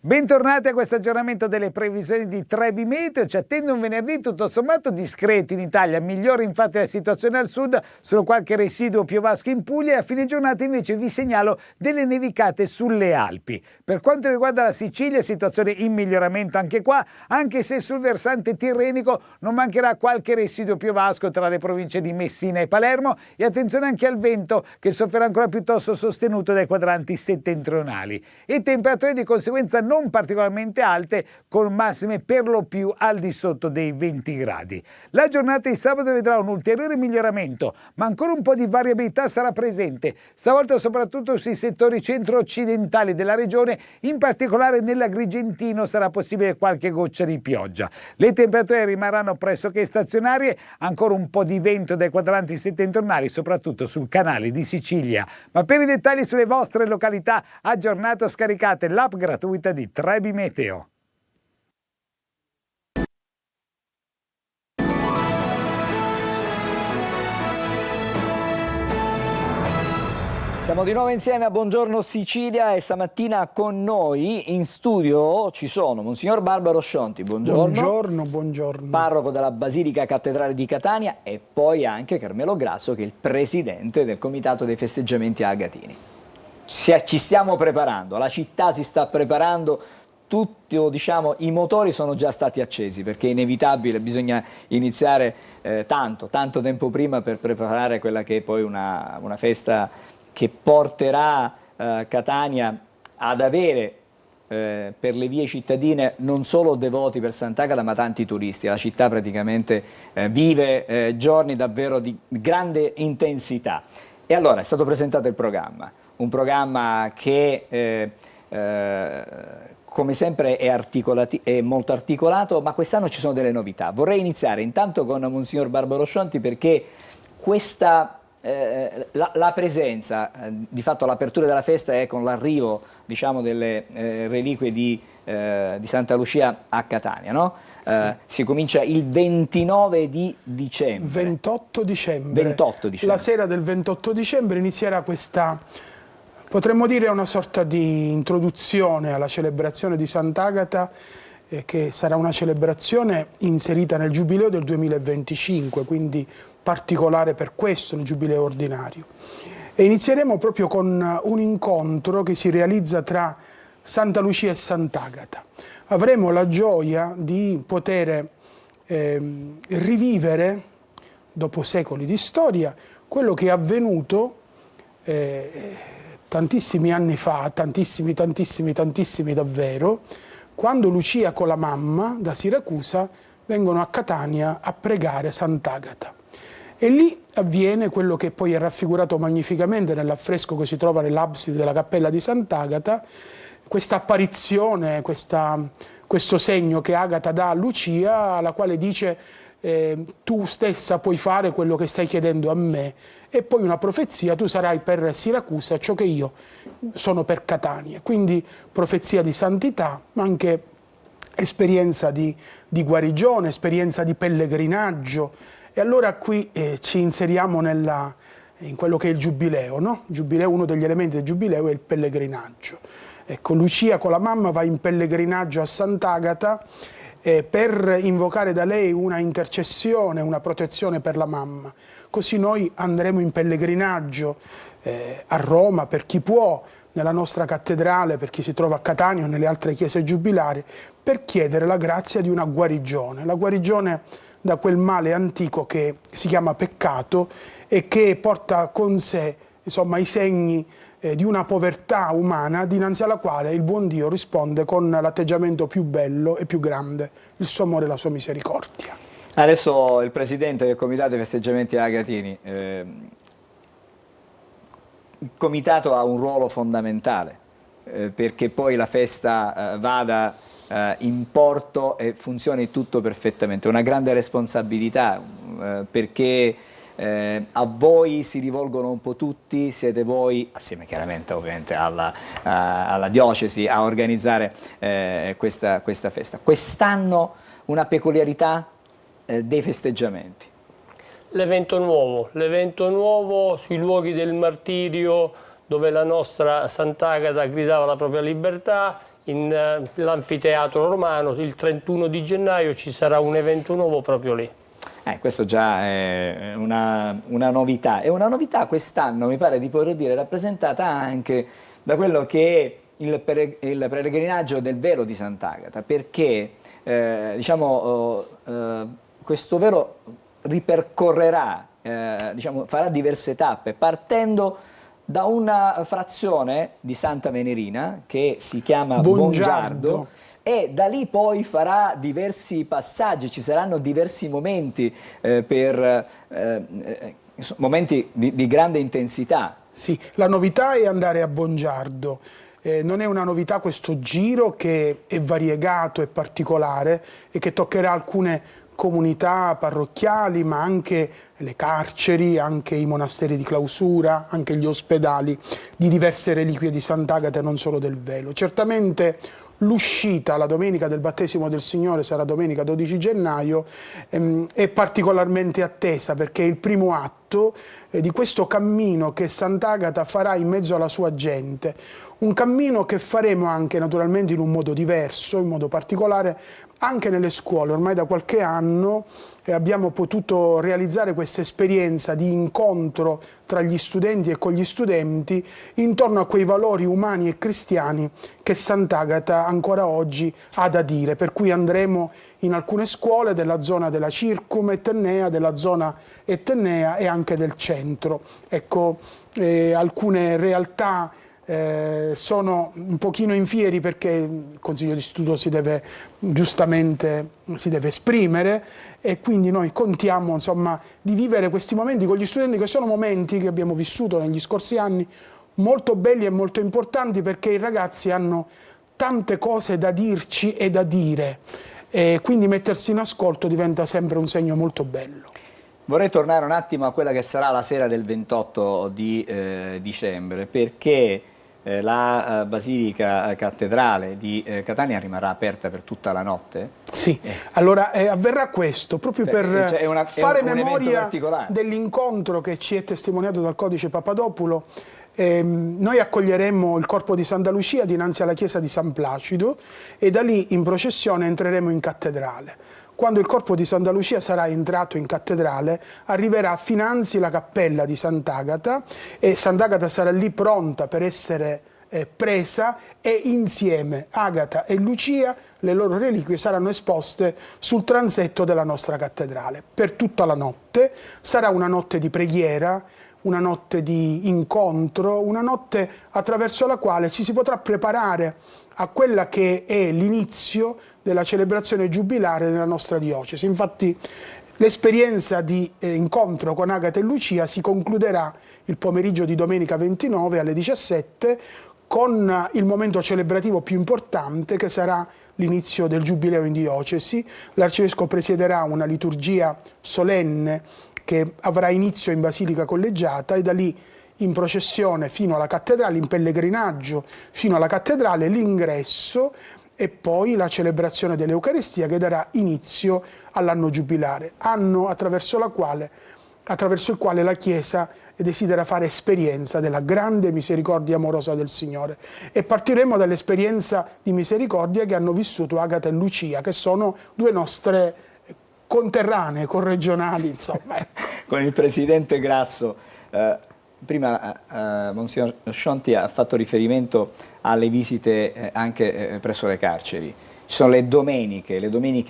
Bentornati a questo aggiornamento delle previsioni di Trebi Meteo. Ci attende un venerdì tutto sommato discreto in Italia, migliore infatti la situazione al sud, solo qualche residuo piovasco in Puglia, e a fine giornata invece vi segnalo delle nevicate sulle Alpi. Per quanto riguarda la Sicilia, situazione in miglioramento anche qua, anche se sul versante tirrenico non mancherà qualche residuo piovasco tra le province di Messina e Palermo, e attenzione anche al vento che soffrirà ancora piuttosto sostenuto dai quadranti settentrionali, e temperature di conseguenza non particolarmente alte, con massime per lo più al di sotto dei 20 gradi. La giornata di sabato vedrà un ulteriore miglioramento, ma ancora un po' di variabilità sarà presente, stavolta soprattutto sui settori centro-occidentali della regione, in particolare nell'Agrigentino sarà possibile qualche goccia di pioggia. Le temperature rimarranno pressoché stazionarie, ancora un po' di vento dai quadranti settentrionali, soprattutto sul canale di Sicilia. Ma per i dettagli sulle vostre località, aggiornate o scaricate l'app gratuita di Trebi Meteo. Siamo di nuovo insieme a Buongiorno Sicilia e stamattina con noi in studio ci sono Monsignor Barbaro Scionti, buongiorno. Buongiorno. Parroco della Basilica Cattedrale di Catania, e poi anche Carmelo Grasso, che è il presidente del Comitato dei Festeggiamenti a Agatini. ci stiamo preparando, la città si sta preparando, tutti, diciamo, i motori sono già stati accesi perché è inevitabile, bisogna iniziare tanto tempo prima per preparare quella che è poi una festa che porterà Catania ad avere per le vie cittadine non solo devoti per Sant'Agata ma tanti turisti. La città praticamente vive giorni davvero di grande intensità. E allora è stato presentato il programma, un programma che come sempre è molto articolato, ma quest'anno ci sono delle novità. Vorrei iniziare intanto con Monsignor Barbaro Scionti perché la presenza, di fatto l'apertura della festa è con l'arrivo, diciamo, delle reliquie di Santa Lucia a Catania, no? Sì. Si comincia il 29 di dicembre. 28 dicembre. 28 dicembre. La sera del 28 dicembre inizierà questa, potremmo dire, una sorta di introduzione alla celebrazione di Sant'Agata, che sarà una celebrazione inserita nel Giubileo del 2025, quindi particolare per questo, nel Giubileo ordinario. E inizieremo proprio con un incontro che si realizza tra Santa Lucia e Sant'Agata. Avremo la gioia di poter rivivere, dopo secoli di storia, quello che è avvenuto tantissimi anni fa, tantissimi davvero, quando Lucia con la mamma da Siracusa vengono a Catania a pregare Sant'Agata. E lì avviene quello che poi è raffigurato magnificamente nell'affresco che si trova nell'abside della cappella di Sant'Agata, questa apparizione, questo segno che Agata dà a Lucia, alla quale dice tu stessa puoi fare quello che stai chiedendo a me, e poi una profezia, tu sarai per Siracusa ciò che io sono per Catania. Quindi profezia di santità, ma anche esperienza di guarigione, esperienza di pellegrinaggio. E allora qui ci inseriamo in quello che è il Giubileo, no? Giubileo, uno degli elementi del Giubileo è il pellegrinaggio. Ecco, Lucia con la mamma va in pellegrinaggio a Sant'Agata per invocare da lei una intercessione, una protezione per la mamma. Così noi andremo in pellegrinaggio a Roma, per chi può, nella nostra cattedrale, per chi si trova a Catania o nelle altre chiese giubilari, per chiedere la grazia di una guarigione. La guarigione da quel male antico che si chiama peccato e che porta con sé, insomma, i segni di una povertà umana dinanzi alla quale il buon Dio risponde con l'atteggiamento più bello e più grande, il suo amore e la sua misericordia. Adesso il presidente del Comitato dei Festeggiamenti Agatini. Il Comitato ha un ruolo fondamentale perché poi la festa vada in porto e funzioni tutto perfettamente. Una grande responsabilità perché a voi si rivolgono un po' tutti, siete voi, assieme chiaramente ovviamente alla diocesi, a organizzare questa festa. Quest'anno una peculiarità dei festeggiamenti. L'evento nuovo sui luoghi del martirio, dove la nostra Sant'Agata gridava la propria libertà, in l'anfiteatro romano. Il 31 di gennaio ci sarà un evento nuovo proprio lì. Questo già è una novità, e una novità quest'anno mi pare di poter dire rappresentata anche da quello che è il pellegrinaggio del velo di Sant'Agata, perché diciamo, questo velo ripercorrerà, diciamo, farà diverse tappe, partendo da una frazione di Santa Venerina che si chiama Bongiardo, e da lì poi farà diversi passaggi, ci saranno diversi momenti momenti di grande intensità. Sì, la novità è andare a Bongiardo. Non è una novità questo giro, che è variegato e particolare e che toccherà alcune comunità parrocchiali, ma anche le carceri, anche i monasteri di clausura, anche gli ospedali di diverse reliquie di Sant'Agata e non solo del velo. Certamente l'uscita, la domenica del battesimo del Signore, sarà domenica 12 gennaio, è particolarmente attesa perché è il primo atto fatto di questo cammino che Sant'Agata farà in mezzo alla sua gente. Un cammino che faremo anche naturalmente in un modo diverso, in modo particolare anche nelle scuole. Ormai da qualche anno abbiamo potuto realizzare questa esperienza di incontro tra gli studenti e con gli studenti intorno a quei valori umani e cristiani che Sant'Agata ancora oggi ha da dire, per cui andremo in alcune scuole della zona della Circum Etnea, della zona etnea e anche del centro. Ecco, alcune realtà sono un pochino in fieri perché il Consiglio d'Istituto giustamente si deve esprimere, e quindi noi contiamo insomma di vivere questi momenti con gli studenti, che sono momenti che abbiamo vissuto negli scorsi anni molto belli e molto importanti, perché i ragazzi hanno tante cose da dirci e da dire, e quindi mettersi in ascolto diventa sempre un segno molto bello. Vorrei tornare un attimo a quella che sarà la sera del 28 di dicembre, perché la Basilica Cattedrale di Catania rimarrà aperta per tutta la notte. Sì, allora avverrà questo proprio per fare memoria dell'incontro che ci è testimoniato dal Codice Papadopoulo. Noi accoglieremo il corpo di Santa Lucia dinanzi alla chiesa di San Placido e da lì in processione entreremo in cattedrale. Quando il corpo di Santa Lucia sarà entrato in cattedrale, arriverà finanzi la cappella di Sant'Agata, e Sant'Agata sarà lì pronta per essere presa, e insieme Agata e Lucia, le loro reliquie saranno esposte sul transetto della nostra cattedrale. Per tutta la notte sarà una notte di preghiera, una notte di incontro, una notte attraverso la quale ci si potrà preparare a quella che è l'inizio della celebrazione giubilare nella nostra diocesi. Infatti l'esperienza di incontro con Agata e Lucia si concluderà il pomeriggio di domenica 29 alle 17 con il momento celebrativo più importante, che sarà l'inizio del giubileo in diocesi. L'arcivescovo presiederà una liturgia solenne che avrà inizio in Basilica Collegiata e da lì in processione fino alla cattedrale, in pellegrinaggio fino alla cattedrale, l'ingresso e poi la celebrazione dell'Eucaristia, che darà inizio all'anno giubilare, anno attraverso il quale la Chiesa desidera fare esperienza della grande misericordia amorosa del Signore. E partiremo dall'esperienza di misericordia che hanno vissuto Agata e Lucia, che sono due nostre conterranee, corregionali, insomma. Con il presidente Grasso, prima Monsignor Scionti ha fatto riferimento alle visite anche presso le carceri. Ci sono le domeniche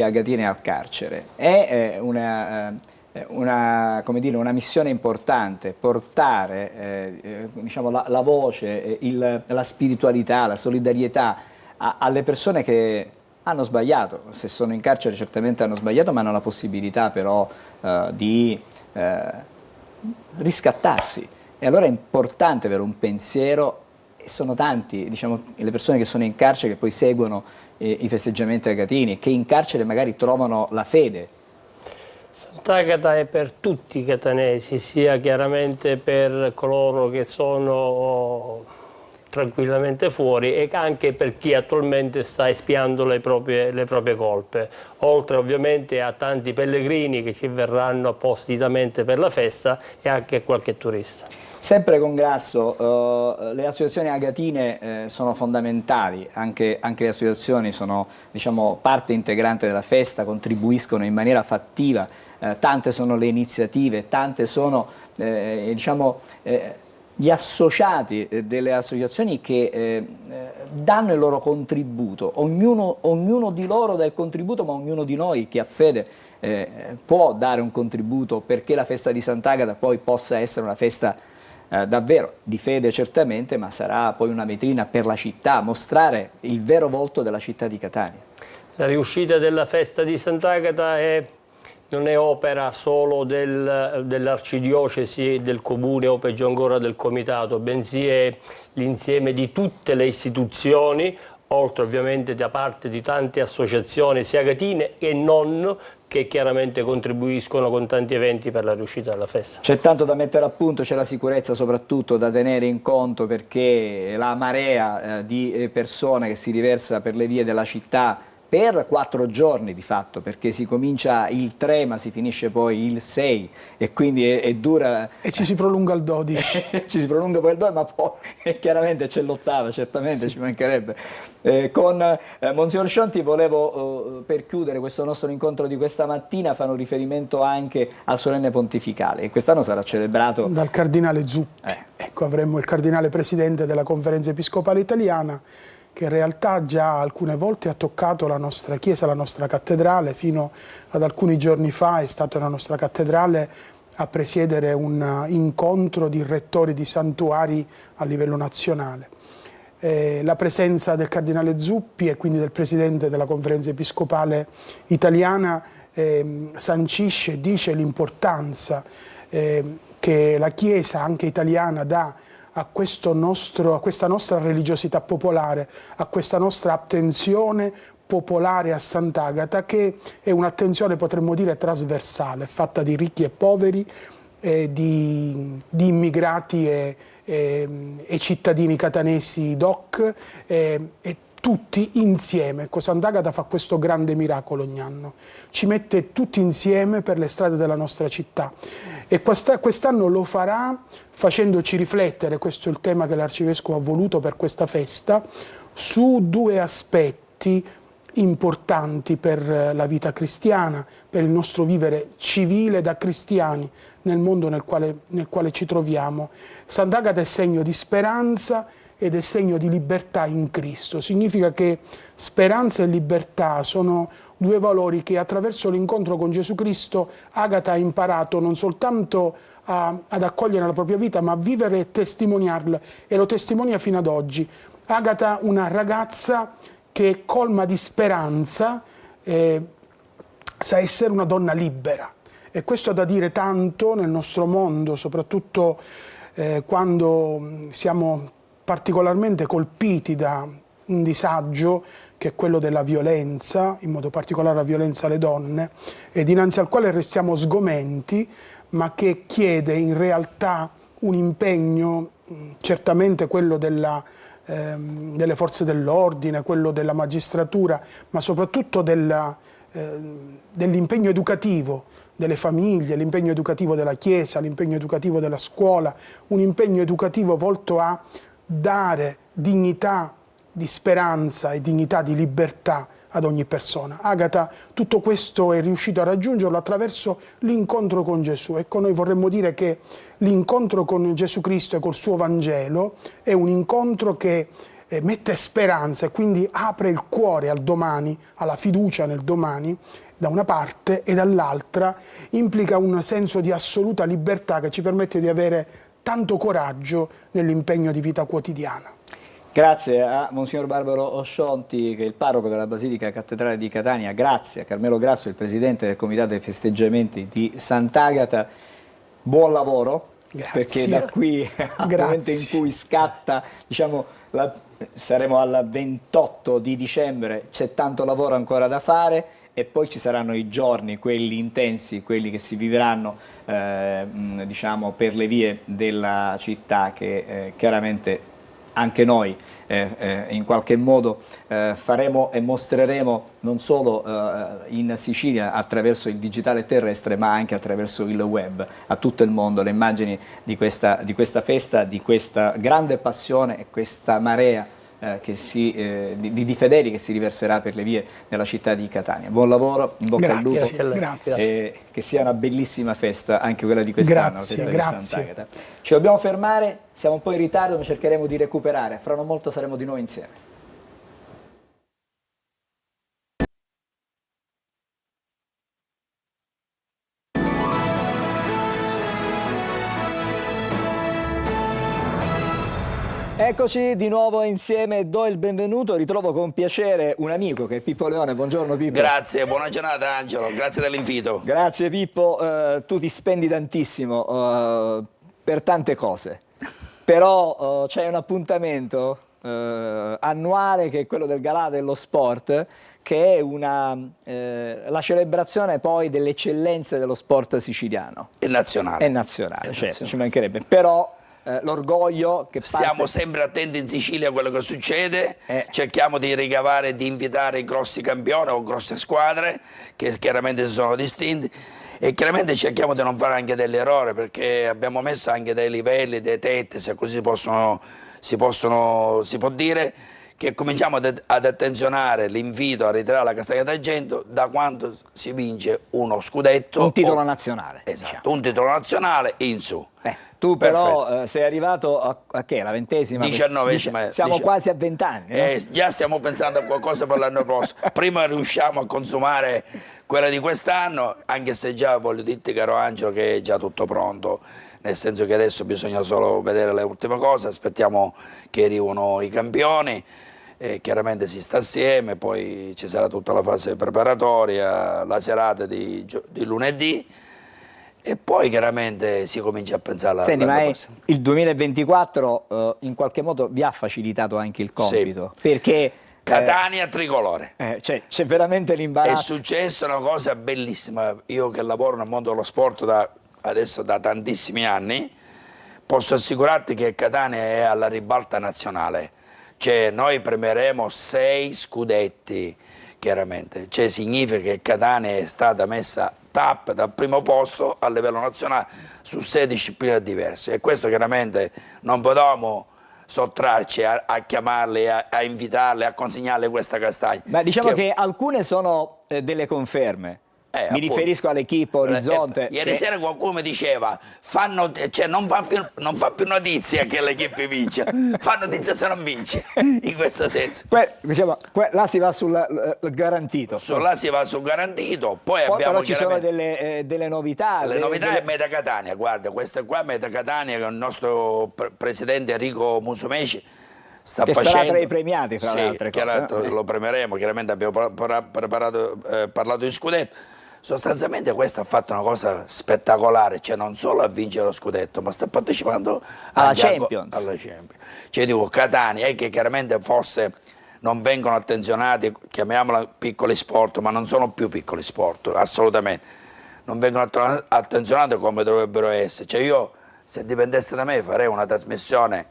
agatine al carcere. È una missione importante portare diciamo, la voce, la spiritualità, la solidarietà alle persone che hanno sbagliato. Se sono in carcere certamente hanno sbagliato, ma hanno la possibilità però di riscattarsi. E allora è importante avere un pensiero, e sono tanti, diciamo, le persone che sono in carcere che poi seguono i festeggiamenti agatini, che in carcere magari trovano la fede. Sant'Agata è per tutti i catanesi, sia chiaramente per coloro che sono tranquillamente fuori e anche per chi attualmente sta espiando le proprie colpe, oltre ovviamente a tanti pellegrini che ci verranno appositamente per la festa e anche qualche turista. Sempre con Grasso, le associazioni agatine sono fondamentali, anche le associazioni sono, diciamo, parte integrante della festa, contribuiscono in maniera fattiva, tante sono le iniziative, tante sono diciamo, gli associati delle associazioni che danno il loro contributo, ognuno di loro dà il contributo, ma ognuno di noi che ha fede può dare un contributo perché la festa di Sant'Agata poi possa essere una festa davvero di fede certamente, ma sarà poi una vetrina per la città, mostrare il vero volto della città di Catania. La riuscita della festa di Sant'Agata non è opera solo dell'arcidiocesi, del comune o peggio ancora del comitato, bensì è l'insieme di tutte le istituzioni, oltre ovviamente da parte di tante associazioni sia agatine e non, che chiaramente contribuiscono con tanti eventi per la riuscita della festa. C'è tanto da mettere a punto, c'è la sicurezza soprattutto da tenere in conto, perché la marea di persone che si riversa per le vie della città per 4 giorni di fatto, perché si comincia il 3 ma si finisce poi il 6 e quindi è dura. E ci si prolunga al 12. Ci si prolunga poi il 2, ma poi chiaramente c'è l'8ª, certamente ci mancherebbe. Con Monsignor Scionti volevo, per chiudere questo nostro incontro di questa mattina, fare un riferimento anche al solenne pontificale, che quest'anno sarà celebrato dal Cardinale Zuppi. Ecco, avremmo il Cardinale Presidente della Conferenza Episcopale Italiana, che in realtà già alcune volte ha toccato la nostra chiesa, la nostra cattedrale. Fino ad alcuni giorni fa è stato nella nostra cattedrale a presiedere un incontro di rettori di santuari a livello nazionale. La presenza del Cardinale Zuppi e quindi del Presidente della Conferenza Episcopale Italiana sancisce e dice l'importanza che la Chiesa, anche italiana, dà a questa nostra religiosità popolare, a questa nostra attenzione popolare a Sant'Agata, che è un'attenzione, potremmo dire, trasversale, fatta di ricchi e poveri, di immigrati e cittadini catanesi doc, e tutti insieme. Ecco, Sant'Agata fa questo grande miracolo ogni anno, ci mette tutti insieme per le strade della nostra città. E quest'anno lo farà facendoci riflettere, questo è il tema che l'Arcivescovo ha voluto per questa festa, su 2 aspetti importanti per la vita cristiana, per il nostro vivere civile da cristiani nel mondo nel quale ci troviamo. Sant'Agata è segno di speranza ed è segno di libertà in Cristo. Significa che speranza e libertà sono 2 valori che attraverso l'incontro con Gesù Cristo Agata ha imparato non soltanto ad accogliere nella propria vita, ma a vivere e testimoniarlo, e lo testimonia fino ad oggi. Agata, una ragazza che è colma di speranza, sa essere una donna libera, e questo ha da dire tanto nel nostro mondo, soprattutto quando siamo particolarmente colpiti da un disagio che è quello della violenza, in modo particolare la violenza alle donne, e dinanzi al quale restiamo sgomenti, ma che chiede in realtà un impegno, certamente quello delle forze dell'ordine, quello della magistratura, ma soprattutto dell'impegno educativo delle famiglie, l'impegno educativo della Chiesa, l'impegno educativo della scuola, un impegno educativo volto a dare dignità di speranza e dignità di libertà ad ogni persona. Agata tutto questo è riuscito a raggiungerlo attraverso l'incontro con Gesù. Ecco, noi vorremmo dire che l'incontro con Gesù Cristo e col suo Vangelo è un incontro che mette speranza e quindi apre il cuore al domani, alla fiducia nel domani, da una parte, e dall'altra implica un senso di assoluta libertà che ci permette di avere tanto coraggio nell'impegno di vita quotidiana. Grazie a Monsignor Barbaro Scionti, che è il parroco della Basilica Cattedrale di Catania, grazie a Carmelo Grasso, il presidente del Comitato dei Festeggiamenti di Sant'Agata. Buon lavoro, perché da qui al momento in cui scatta, diciamo, saremo al 28 di dicembre, c'è tanto lavoro ancora da fare, e poi ci saranno i giorni, quelli intensi, quelli che si vivranno diciamo, per le vie della città, che chiaramente anche noi in qualche modo faremo e mostreremo non solo in Sicilia attraverso il digitale terrestre, ma anche attraverso il web a tutto il mondo, le immagini di questa festa, di questa grande passione e questa marea di fedeli che si riverserà per le vie della città di Catania. Buon lavoro, in bocca al lupo, e che sia una bellissima festa anche quella di quest'anno, la festa di Sant'Agata. Ci dobbiamo fermare, siamo un po' in ritardo, ma cercheremo di recuperare. Fra non molto saremo di nuovo insieme. Eccoci di nuovo insieme, do il benvenuto, ritrovo con piacere un amico che è Pippo Leone. Buongiorno Pippo. Grazie, buona giornata Angelo, grazie dell'invito. Grazie Pippo, tu ti spendi tantissimo per tante cose, però c'è un appuntamento annuale che è quello del Galà dello Sport, che è la celebrazione poi delle eccellenze dello sport siciliano. E nazionale. È nazionale, certo, ci mancherebbe, però l'orgoglio che Stiamo sempre attenti in Sicilia a quello che succede, cerchiamo di ricavare, di invitare i grossi campioni o grosse squadre che chiaramente si sono distinti e chiaramente cerchiamo di non fare anche degli errori perché abbiamo messo anche dei livelli, dei tetti, se così si può dire, che cominciamo ad attenzionare l'invito a ritirare la castagna d'argento da quando si vince uno scudetto. Un titolo nazionale. Esatto, diciamo. un titolo nazionale in su. Tu però sei arrivato a che? La 20ª? 19ª. Siamo quasi a 20 anni. No? Già stiamo pensando a qualcosa per l'anno prossimo. Prima riusciamo a consumare quella di quest'anno, anche se già voglio dirti, caro Angelo, che è già tutto pronto. Nel senso che adesso bisogna solo vedere le ultime cose, aspettiamo che arrivino i campioni. Chiaramente si sta assieme, poi ci sarà tutta la fase preparatoria, la serata di lunedì e poi chiaramente si comincia a pensare Senti, ma il 2024 in qualche modo vi ha facilitato anche il compito? Sì. Perché Catania tricolore. C'è veramente l'imbarazzo. È successa una cosa bellissima, io che lavoro nel mondo dello sport adesso da tantissimi anni, posso assicurarti che Catania è alla ribalta nazionale. Cioè noi premieremo 6 scudetti, chiaramente. Cioè significa che Catania è stata messa top dal primo posto a livello nazionale su 6 discipline diverse. E questo chiaramente non potevamo sottrarci a chiamarli, a invitarli, a consegnarle questa castagna. Ma diciamo che alcune sono delle conferme. Mi riferisco all'equipe Orizzonte. Ieri sera qualcuno mi diceva non fa più notizia che l'equipe vince, fa notizia se non vince, in questo senso. Là si va sul garantito. Là si va sul garantito, poi abbiamo però ci sono delle novità. Le novità è Meta Catania, guarda, questa qua è Meta Catania che il nostro presidente Enrico Musumeci sta facendo. Sarà tra i premiati, fra le altre cose. Lo premieremo, chiaramente abbiamo parlato di scudetto. Sostanzialmente questo ha fatto una cosa spettacolare, cioè non solo a vincere lo scudetto, ma sta partecipando alla Champions. Cioè dico Catania, è che chiaramente forse non vengono attenzionati, chiamiamola piccoli sport, ma non sono più piccoli sport, assolutamente. Non vengono attenzionati come dovrebbero essere. Cioè io, se dipendesse da me, farei una trasmissione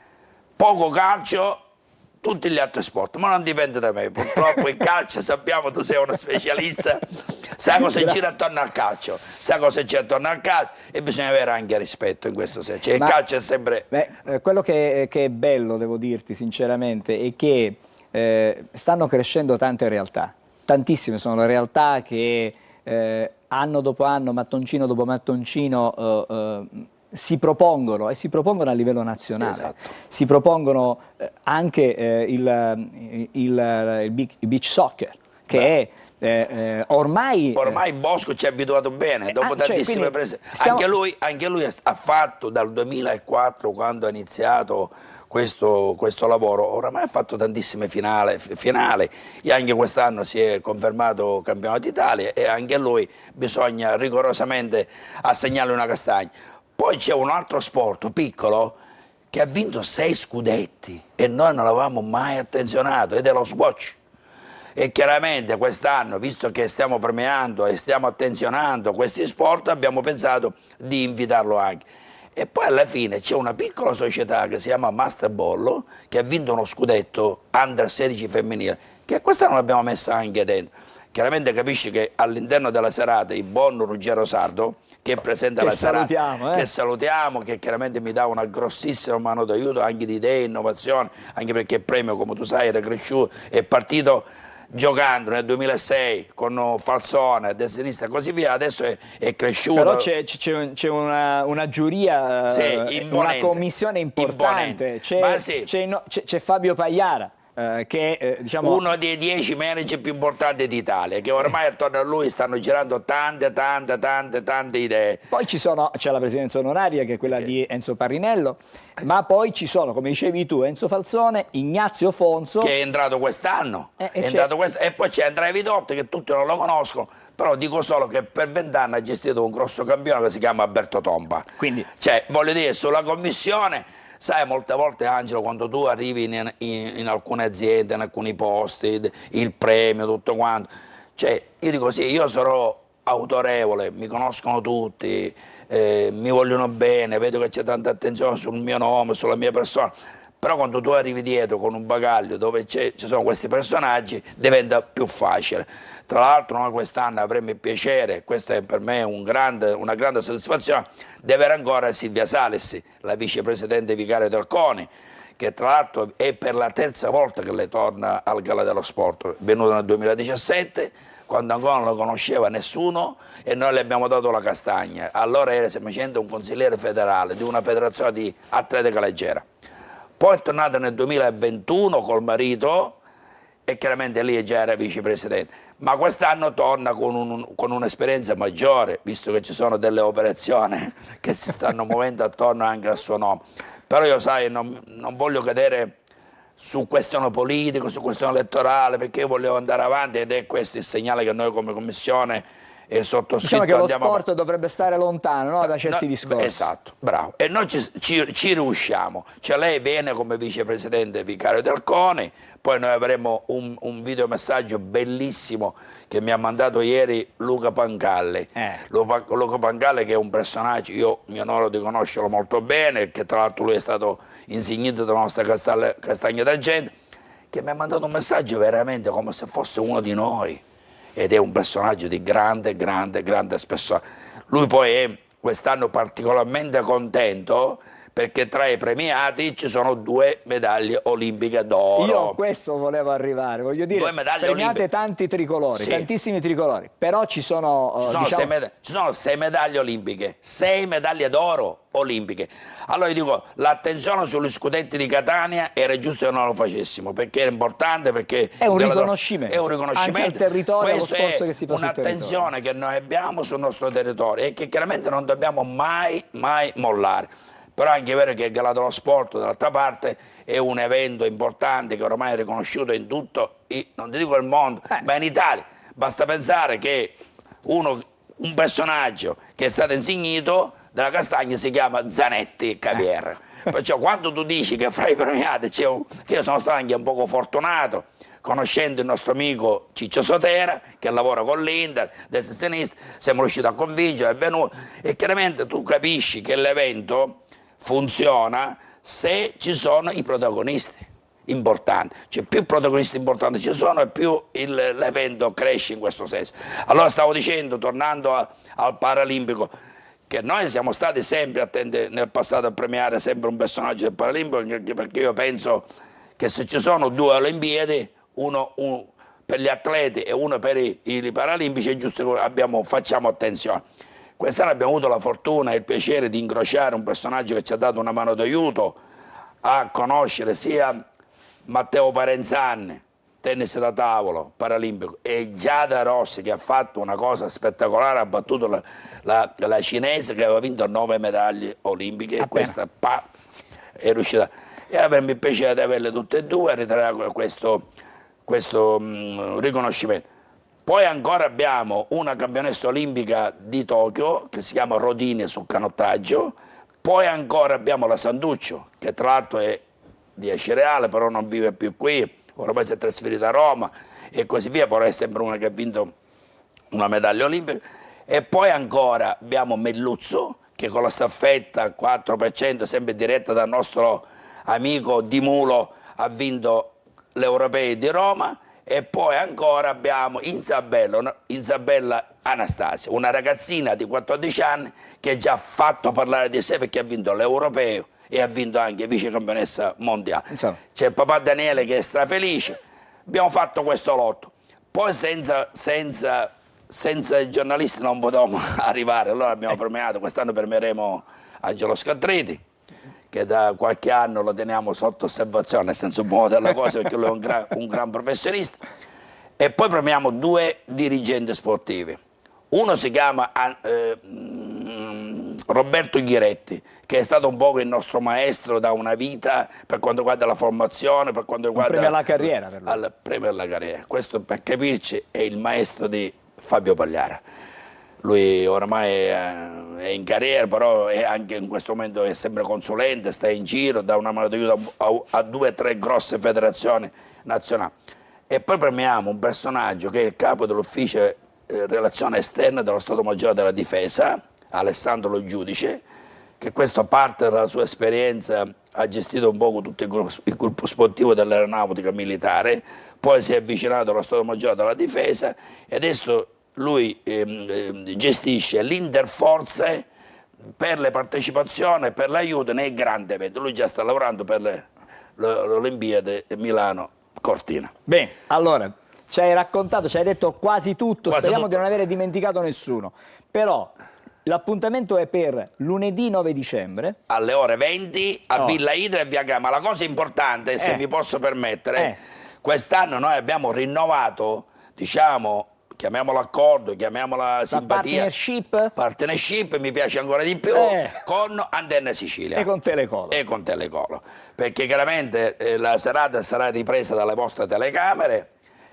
poco calcio, tutti gli altri sport, ma non dipende da me. Purtroppo il calcio, sappiamo, tu sei uno specialista, sai cosa gira attorno al calcio, e bisogna avere anche rispetto in questo senso. Cioè, il calcio è sempre... quello che è bello, devo dirti sinceramente, è che stanno crescendo tante realtà, tantissime sono le realtà che anno dopo anno, mattoncino dopo mattoncino, si propongono a livello nazionale. Esatto. Si propongono anche il beach soccer, che è ormai Bosco ci ha abituato bene, dopo tantissime prese. Anche lui ha fatto dal 2004, quando ha iniziato questo lavoro, oramai ha fatto tantissime finali e anche quest'anno si è confermato campione d'Italia e anche a lui bisogna rigorosamente assegnarle una castagna. Poi c'è un altro sport piccolo che ha vinto 6 scudetti e noi non l'avevamo mai attenzionato, ed è lo squash. E chiaramente quest'anno, visto che stiamo premiando e stiamo attenzionando questi sport, abbiamo pensato di invitarlo anche. E poi alla fine c'è una piccola società che si chiama Master Bollo, che ha vinto uno scudetto Under 16 femminile, che quest'anno l'abbiamo messa anche dentro. Chiaramente capisci che all'interno della serata il buon Ruggero Sardo, che è presente alla serata, che salutiamo, che chiaramente mi dà una grossissima mano d'aiuto anche di idee, innovazione, anche perché il premio, come tu sai, era cresciuto, è partito giocando nel 2006 con Falzone, a sinistra e così via, adesso è cresciuto. Però c'è una giuria, una commissione importante, c'è Fabio Pagliara, che è diciamo... uno dei 10 manager più importanti d'Italia, che ormai attorno a lui stanno girando tante idee. Poi c'è la presidenza onoraria, che è quella di Enzo Parrinello, ma poi ci sono, come dicevi tu, Enzo Falzone, Ignazio Fonso, che è entrato quest'anno, e poi c'è Andrea Vidotti, che tutti non lo conoscono, però dico solo che per 20 anni ha gestito un grosso campione che si chiama Alberto Tomba. Quindi, cioè, voglio dire, sulla commissione, sai, molte volte, Angelo, quando tu arrivi in alcune aziende, in alcuni posti, il premio, tutto quanto, cioè, io dico sì, io sarò autorevole, mi conoscono tutti, mi vogliono bene, vedo che c'è tanta attenzione sul mio nome, sulla mia persona. Però quando tu arrivi dietro con un bagaglio dove ci sono questi personaggi, diventa più facile. Tra l'altro noi quest'anno avremo il piacere, questo è per me una grande soddisfazione, di avere ancora Silvia Salessi, la vicepresidente vicaria del CONI, che tra l'altro è per la terza volta che lei torna al Gala dello Sport, è venuta nel 2017, quando ancora non lo conosceva nessuno e noi le abbiamo dato la castagna. Allora era semplicemente un consigliere federale di una federazione di atletica leggera. Poi è tornata nel 2021 col marito e chiaramente lì già era vicepresidente, ma quest'anno torna con un'esperienza maggiore, visto che ci sono delle operazioni che si stanno muovendo attorno anche al suo nome. Però io sai, non voglio cadere su questione politica, su questione elettorale, perché io voglio andare avanti ed è questo il segnale che noi come Commissione e sottoscritto diciamo che lo sport dovrebbe stare lontano, no, da certi discorsi. Esatto, bravo. E noi ci riusciamo. Cioè lei viene come vicepresidente vicario del CONI, poi noi avremo un videomessaggio bellissimo che mi ha mandato ieri Luca Pancalli. Luca Pancalli che è un personaggio, io mi onoro di conoscerlo molto bene, che tra l'altro lui è stato insignito della nostra Castagna d'Argento, che mi ha mandato un messaggio veramente come se fosse uno di noi. Ed è un personaggio di grande spessore. Lui poi è quest'anno particolarmente contento perché tra i premiati ci sono 2 medaglie olimpiche d'oro. Io a questo volevo arrivare, voglio dire, premiate tanti tricolori, sì, tantissimi tricolori, però ci sono... ci sono 6 medaglie olimpiche, 6 medaglie d'oro olimpiche. Allora io dico, l'attenzione sugli scudetti di Catania era giusto che non lo facessimo, perché era importante, perché... È un riconoscimento. È un riconoscimento. Anche al territorio, questo lo sforzo che si fa sul territorio. Un'attenzione che noi abbiamo sul nostro territorio e che chiaramente non dobbiamo mai mollare. Però è anche vero che il Gala dello Sport, dall'altra parte, è un evento importante che ormai è riconosciuto in tutto, non ti dico il mondo, ma in Italia. Basta pensare che un personaggio che è stato insignito della Castagna si chiama Zanetti Cavier. Perciò quando tu dici che fra i premiati c'è che io sono stato anche un poco fortunato, conoscendo il nostro amico Ciccio Sotera, che lavora con l'Inter, destra e sinistra, siamo riusciti a convincere, è venuto. E chiaramente tu capisci che l'evento funziona se ci sono i protagonisti importanti, cioè più protagonisti importanti ci sono e più l'evento cresce in questo senso. Allora stavo dicendo, tornando al Paralimpico, che noi siamo stati sempre attenti nel passato a premiare sempre un personaggio del Paralimpico, perché io penso che se ci sono 2 Olimpiadi, uno per gli atleti e uno per i Paralimpici, è giusto che facciamo attenzione. Quest'anno abbiamo avuto la fortuna e il piacere di incrociare un personaggio che ci ha dato una mano d'aiuto a conoscere sia Matteo Parenzan, tennis da tavolo, paralimpico, e Giada Rossi, che ha fatto una cosa spettacolare, ha battuto la cinese che aveva vinto 9 medaglie olimpiche e questa è riuscita. E avremmo il piacere di averle tutte e 2 e ritrarre questo riconoscimento. Poi ancora abbiamo una campionessa olimpica di Tokyo che si chiama Rodini sul canottaggio, poi ancora abbiamo la Santuccio, che tra l'altro è di Acireale, però non vive più qui, ormai si è trasferita a Roma e così via, però è sempre una che ha vinto una medaglia olimpica. E poi ancora abbiamo Melluzzo, che con la staffetta 4%, sempre diretta dal nostro amico Di Mulo, ha vinto l'Europeo di Roma. E poi ancora abbiamo Isabella Anastasia, una ragazzina di 14 anni che ha già fatto parlare di sé perché ha vinto l'Europeo e ha vinto anche vicecampionessa mondiale. C'è il papà Daniele che è strafelice. Abbiamo fatto questo lotto. Poi senza i giornalisti non potevamo arrivare, allora abbiamo premiato, quest'anno premieremo Angelo Scatriti, che da qualche anno lo teniamo sotto osservazione, nel senso buono della cosa, perché lui è un gran professionista. E poi premiamo 2 dirigenti sportivi. Uno si chiama Roberto Ghiretti, che è stato un po' il nostro maestro da una vita per quanto riguarda la formazione, per quanto riguarda... premio alla carriera. Per lui. Al premio alla carriera. Questo, per capirci, è il maestro di Fabio Pagliara. Lui oramai è in carriera, però è anche in questo momento è sempre consulente, sta in giro, dà una mano d'aiuto a 2 o 3 grosse federazioni nazionali. E poi premiamo un personaggio che è il capo dell'ufficio relazione esterna dello Stato Maggiore della Difesa, Alessandro Lo Giudice, che questo parte dalla sua esperienza ha gestito un po' tutto il gruppo sportivo dell'aeronautica militare, poi si è avvicinato allo Stato Maggiore della Difesa e adesso lui gestisce l'Interforze per le partecipazioni e per l'aiuto nei grandi eventi. Lui già sta lavorando per l'Olimpiade Milano-Cortina. Bene, allora, ci hai raccontato, ci hai detto quasi tutto, speriamo tutto. di non avere dimenticato nessuno, però l'appuntamento è per lunedì 9 dicembre. Alle ore 20 a Villa Idra e Via Gama. La cosa importante, se mi posso permettere, quest'anno noi abbiamo rinnovato, diciamo, chiamiamolo accordo, chiamiamola simpatia, partnership, mi piace ancora di più, con Antenne Sicilia e con Telecolor. Perché chiaramente la serata sarà ripresa dalle vostre telecamere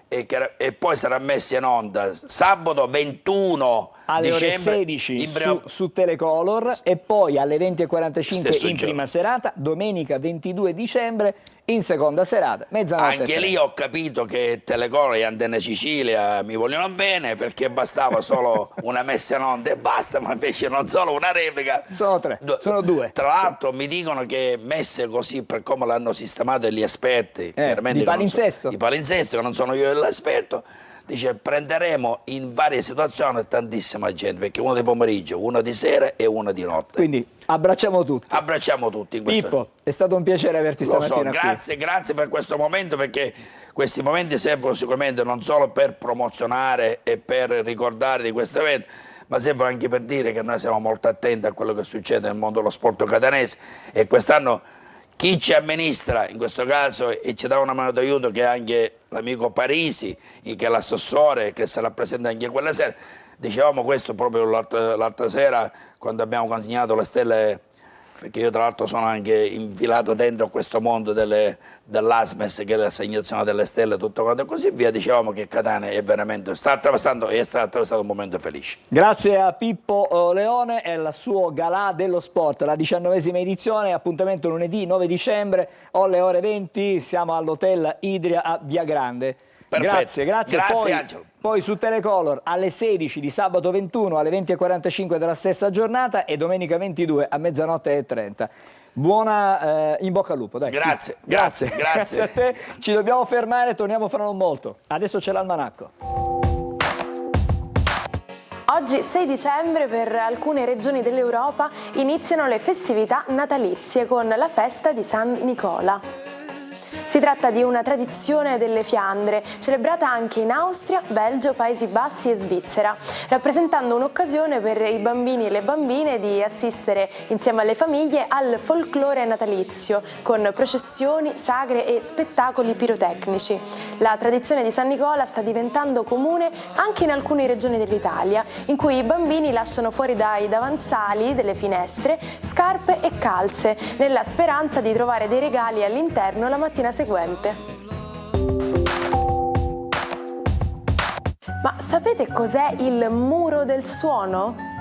e poi sarà messa in onda sabato 21 alle dicembre ore 16 su Telecolor e poi alle 20:45 in prima serata, domenica 22 dicembre in seconda serata, mezzanotte. Anche lì ho capito che Telecolor e Antenne Sicilia mi vogliono bene, perché bastava solo una messa in onda e basta, ma invece non solo una replica. Sono tre, sono due. Tra l'altro mi dicono che messe così per come l'hanno sistemato gli esperti, di palinsesto. Di palinsesto, che non sono io l'esperto, dice prenderemo in varie situazioni tantissima gente, perché uno di pomeriggio, uno di sera e uno di notte. Quindi abbracciamo tutti. Abbracciamo tutti in questo. Pippo, è stato un piacere averti stamattina qui. Grazie per questo momento, perché questi momenti servono sicuramente non solo per promozionare e per ricordare di questo evento, ma servono anche per dire che noi siamo molto attenti a quello che succede nel mondo dello sport catanese, e quest'anno chi ci amministra in questo caso e ci dà una mano d'aiuto, che è anche l'amico Parisi, che è l'assessore, che sarà presente anche quella sera. Dicevamo questo proprio l'altra sera quando abbiamo consegnato le stelle, perché io tra l'altro sono anche infilato dentro questo mondo dell'ASMES, che è l'assegnazione delle stelle, tutto quanto e così via. Dicevamo che Catania è veramente, sta attraversando un momento felice. Grazie a Pippo Leone e al suo galà dello sport, la 19ª edizione, appuntamento lunedì 9 dicembre, alle ore 20, siamo all'Hotel Idria a Via Grande. Perfetto. Grazie. Angelo. Poi su Telecolor alle 16 di sabato 21 alle 20:45 della stessa giornata e domenica 22 a mezzanotte e 30. Buona in bocca al lupo, dai. Grazie. Grazie a te. Ci dobbiamo fermare, torniamo fra non molto. Adesso c'è l'almanacco. Oggi 6 dicembre per alcune regioni dell'Europa iniziano le festività natalizie con la festa di San Nicola. Si tratta di una tradizione delle Fiandre, celebrata anche in Austria, Belgio, Paesi Bassi e Svizzera, rappresentando un'occasione per i bambini e le bambine di assistere insieme alle famiglie al folklore natalizio, con processioni, sagre e spettacoli pirotecnici. La tradizione di San Nicola sta diventando comune anche in alcune regioni dell'Italia, in cui i bambini lasciano fuori dai davanzali delle finestre scarpe e calze, nella speranza di trovare dei regali all'interno la mattina seguente. Ma sapete cos'è il muro del suono?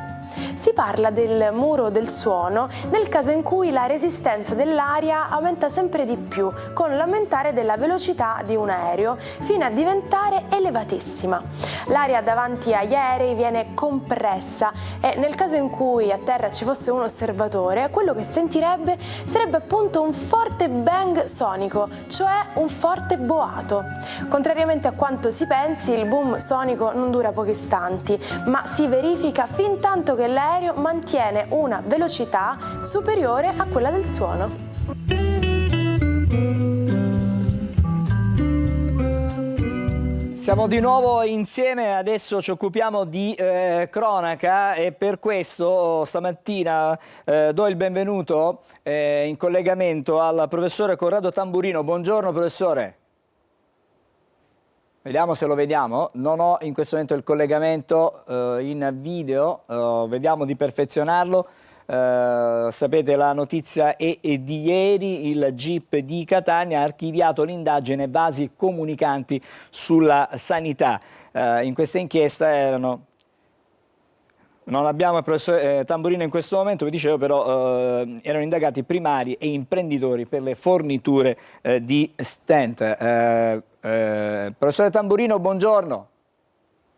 Si parla del muro del suono nel caso in cui la resistenza dell'aria aumenta sempre di più con l'aumentare della velocità di un aereo fino a diventare elevatissima. L'aria davanti agli aerei viene compressa e nel caso in cui a terra ci fosse un osservatore, quello che sentirebbe sarebbe appunto un forte bang sonico, cioè un forte boato. Contrariamente a quanto si pensi, il boom sonico non dura pochi istanti, ma si verifica fin tanto che l'aereo mantiene una velocità superiore a quella del suono. Siamo di nuovo insieme, adesso ci occupiamo di cronaca e per questo stamattina do il benvenuto in collegamento al professore Corrado Tamburino. Buongiorno professore. Vediamo se lo vediamo, non ho in questo momento il collegamento in video, vediamo di perfezionarlo. Sapete, la notizia è di ieri, il GIP di Catania ha archiviato l'indagine vasi comunicanti sulla sanità. In questa inchiesta erano... Non abbiamo il professore Tamburino in questo momento, vi dicevo, però erano indagati primari e imprenditori per le forniture di stent. Professore Tamburino, buongiorno.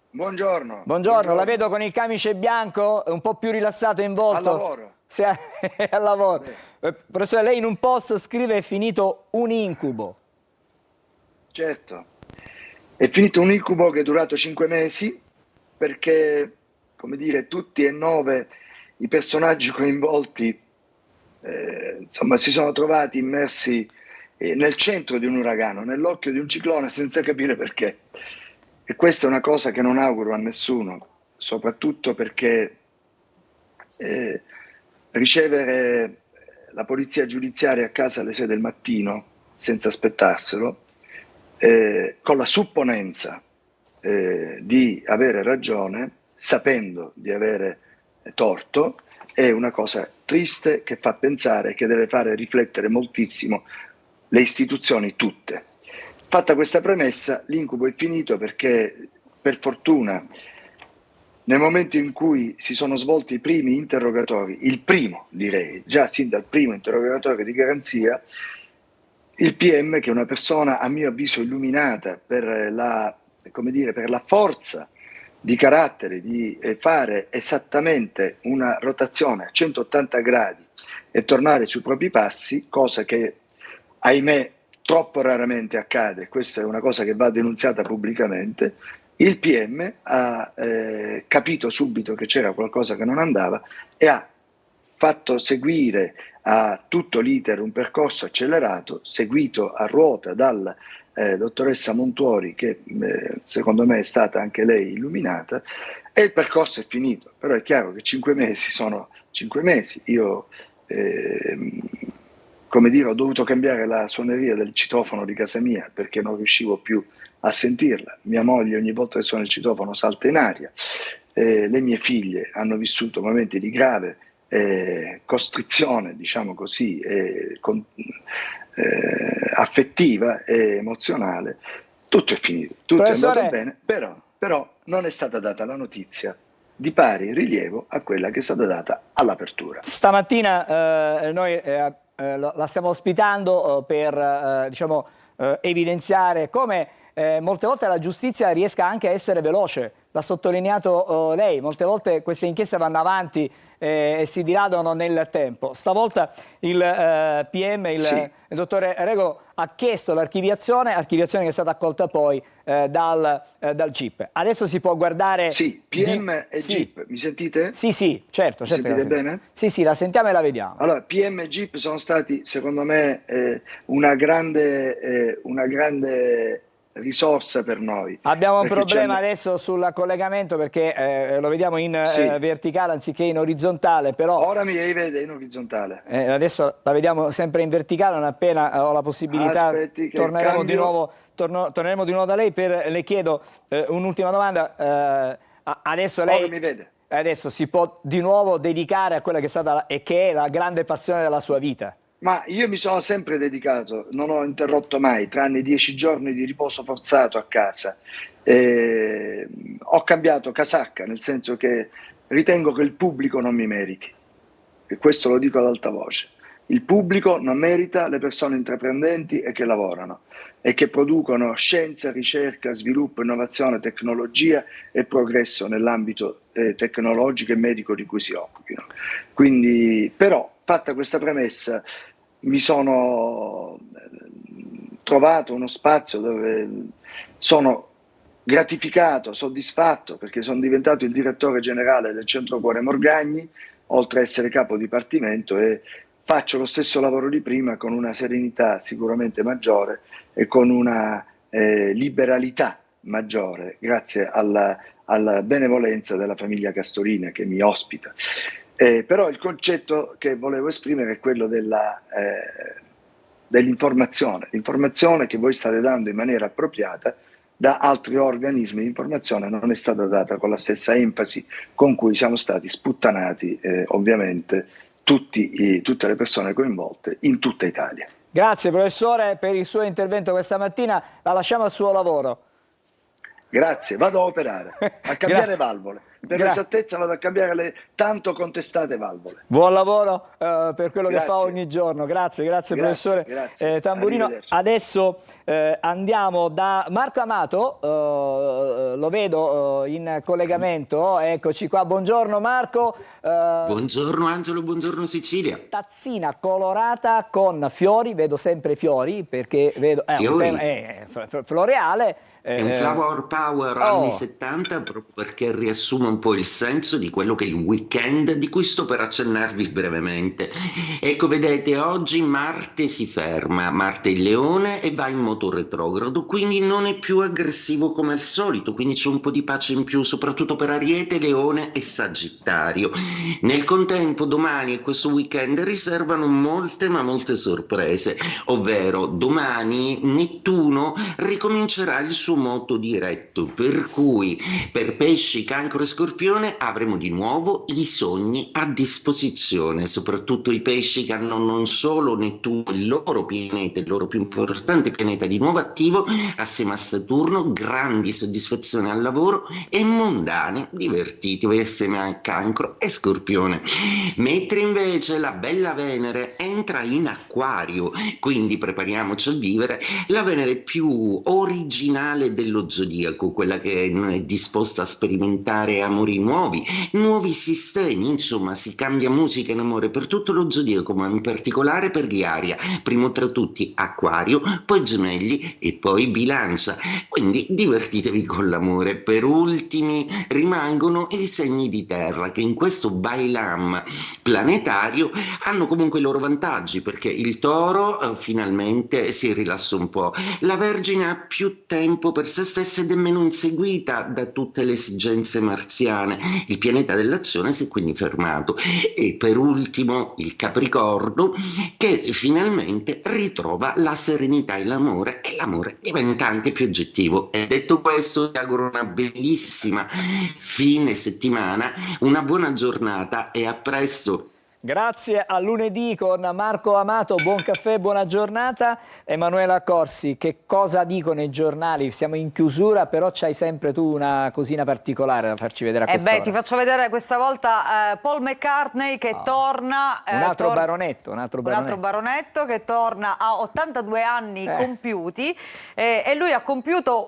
Buongiorno. Buongiorno, la vedo con il camice bianco, un po' più rilassato in volto. Al lavoro. Al lavoro. Professore, lei in un post scrive: è finito un incubo. Certo, è finito un incubo che è durato 5 mesi perché, come dire, tutti e 9 i personaggi coinvolti insomma, si sono trovati immersi nel centro di un uragano, nell'occhio di un ciclone, senza capire perché. E questa è una cosa che non auguro a nessuno, soprattutto perché ricevere la polizia giudiziaria a casa alle 6 del mattino, senza aspettarselo, con la supponenza di avere ragione, sapendo di avere torto, è una cosa triste che fa pensare, che deve fare riflettere moltissimo le istituzioni tutte. Fatta questa premessa, l'incubo è finito perché, per fortuna, nel momento in cui si sono svolti i primi interrogatori, il primo direi, già sin dal primo interrogatorio di garanzia, il PM, che è una persona a mio avviso illuminata per la, come dire, per la forza di carattere di fare esattamente una rotazione a 180 gradi e tornare sui propri passi, cosa che ahimè troppo raramente accade, questa è una cosa che va denunziata pubblicamente. Il PM ha capito subito che c'era qualcosa che non andava e ha fatto seguire a tutto l'iter un percorso accelerato, seguito a ruota dalla dottoressa Montuori, che secondo me è stata anche lei illuminata, e il percorso è finito. Però è chiaro che 5 mesi sono 5 mesi. Io come dire, ho dovuto cambiare la suoneria del citofono di casa mia perché non riuscivo più a sentirla. Mia moglie ogni volta che suona il citofono salta in aria. Le mie figlie hanno vissuto momenti di grave costrizione, diciamo così, affettiva e emozionale. Tutto è finito, tutto è andato bene, però non è stata data la notizia di pari rilievo a quella che è stata data all'apertura. Stamattina noi la stiamo ospitando per diciamo, evidenziare come molte volte la giustizia riesca anche a essere veloce. L'ha sottolineato lei, molte volte queste inchieste vanno avanti e si dilatano nel tempo. Stavolta il PM, il dottore Regolo, ha chiesto l'archiviazione che è stata accolta poi dal GIP. Adesso si può guardare... Sì, PM e GIP, mi sentite? Sì, certo. Mi sentite bene? Sì, la sentiamo e la vediamo. Allora, PM e GIP sono stati, secondo me, una grande risorsa per noi. Abbiamo un problema adesso sul collegamento perché lo vediamo in verticale anziché in orizzontale, però... Ora mi rivede in orizzontale. Adesso la vediamo sempre in verticale, non appena ho la possibilità. Aspetti, torneremo di nuovo da lei. Le chiedo un'ultima domanda. Adesso lei... Ora mi vede. Adesso si può di nuovo dedicare a quella che è stata e che è la grande passione della sua vita. Ma io mi sono sempre dedicato, non ho interrotto mai, tranne 10 giorni di riposo forzato a casa. Ho cambiato casacca, nel senso che ritengo che il pubblico non mi meriti, e questo lo dico ad alta voce. Il pubblico non merita le persone intraprendenti e che lavorano e che producono scienza, ricerca, sviluppo, innovazione, tecnologia e progresso nell'ambito tecnologico e medico di cui si occupino. Quindi, però, fatta questa premessa, mi sono trovato uno spazio dove sono gratificato, soddisfatto, perché sono diventato il direttore generale del Centro Cuore Morgagni, oltre a essere capo dipartimento, e faccio lo stesso lavoro di prima con una serenità sicuramente maggiore e con una liberalità maggiore, grazie alla benevolenza della famiglia Castorina che mi ospita. Però il concetto che volevo esprimere è quello dell'informazione, l'informazione che voi state dando in maniera appropriata da altri organismi di informazione non è stata data con la stessa enfasi con cui siamo stati sputtanati ovviamente tutte le persone coinvolte in tutta Italia. Grazie professore per il suo intervento questa mattina, la lasciamo al suo lavoro. Grazie, vado a operare, a cambiare valvole. Per l'esattezza vado a cambiare le tanto contestate valvole. Buon lavoro per quello che fa ogni giorno. Grazie professore Tamburino. Adesso andiamo da Marco Amato, lo vedo in collegamento, eccoci qua. Buongiorno Marco. Buongiorno Angelo, buongiorno Sicilia. Tazzina colorata con fiori, vedo sempre fiori perché vedo floreale. È un flower power anni 70, proprio perché riassume un po' il senso di quello che è il weekend, di cui sto per accennarvi brevemente. Ecco, vedete, oggi Marte si ferma, Marte il Leone, e va in moto retrogrado, quindi non è più aggressivo come al solito, quindi c'è un po' di pace in più, soprattutto per Ariete, Leone e Sagittario. Nel contempo domani e questo weekend riservano molte sorprese, ovvero domani Nettuno ricomincerà il suo moto diretto, per cui per Pesci, Cancro e Scorpione avremo di nuovo i sogni a disposizione, soprattutto i Pesci che hanno non solo Nettuno, il loro pianeta, il loro più importante pianeta di nuovo attivo assieme a Saturno, grandi soddisfazioni al lavoro, e mondane divertiti assieme a Cancro e Scorpione. Mentre invece la bella Venere entra in Acquario, quindi prepariamoci a vivere la Venere più originale dello zodiaco, quella che è disposta a sperimentare amori nuovi sistemi, insomma si cambia musica in amore per tutto lo zodiaco, ma in particolare per gli Aria, primo tra tutti Acquario, poi Gemelli e poi Bilancia, quindi divertitevi con l'amore. Per ultimi rimangono i segni di terra, che in questo bailam planetario hanno comunque i loro vantaggi, perché il Toro finalmente si rilassa un po', la Vergine ha più tempo per se stessa ed è meno inseguita da tutte le esigenze marziane, il pianeta dell'azione si è quindi fermato, e per ultimo il Capricorno, che finalmente ritrova la serenità e l'amore diventa anche più oggettivo. E detto questo, ti auguro una bellissima fine settimana, una buona giornata e a presto. Grazie, a lunedì con Marco Amato, buon caffè, buona giornata. Emanuela Corsi, che cosa dicono i giornali? Siamo in chiusura, però c'hai sempre tu una cosina particolare da farci vedere a quest'ora. Ti faccio vedere questa volta Paul McCartney che torna. Un altro baronetto che torna a 82 anni compiuti, e lui ha compiuto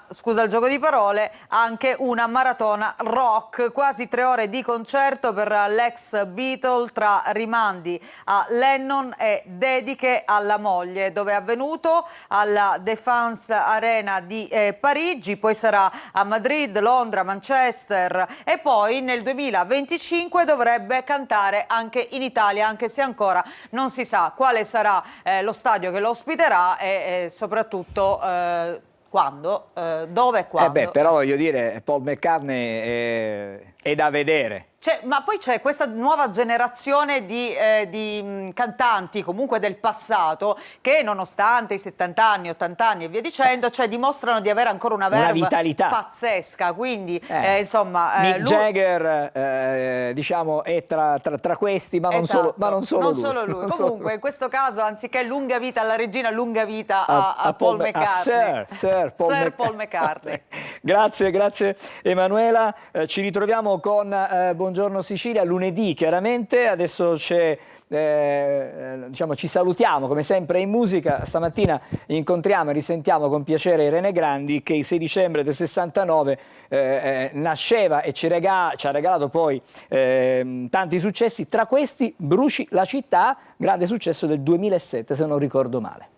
scusa il gioco di parole, anche una maratona rock, quasi 3 ore di concerto per l'ex Beatle, tra rimandi a Lennon e dediche alla moglie, dove è avvenuto alla Défense Arena di Parigi, poi sarà a Madrid, Londra, Manchester, e poi nel 2025 dovrebbe cantare anche in Italia, anche se ancora non si sa quale sarà lo stadio che lo ospiterà e soprattutto quando, dove e quando. Però voglio dire, Paul McCartney è da vedere. Ma poi c'è questa nuova generazione di cantanti comunque del passato che, nonostante i 70 anni, 80 anni e via dicendo, dimostrano di avere ancora una verve vitalità pazzesca, quindi insomma Mick Jagger diciamo è tra questi, ma non solo lui. Comunque in questo caso, anziché lunga vita alla regina, lunga vita a Paul McCartney, Sir Paul McCartney. Grazie Emanuela, ci ritroviamo con Buongiorno Sicilia lunedì, chiaramente. Adesso c'è ci salutiamo come sempre in musica. Stamattina incontriamo e risentiamo con piacere Irene Grandi, che il 6 dicembre del 69 nasceva e ci ha regalato poi tanti successi, tra questi Bruci la città, grande successo del 2007 se non ricordo male.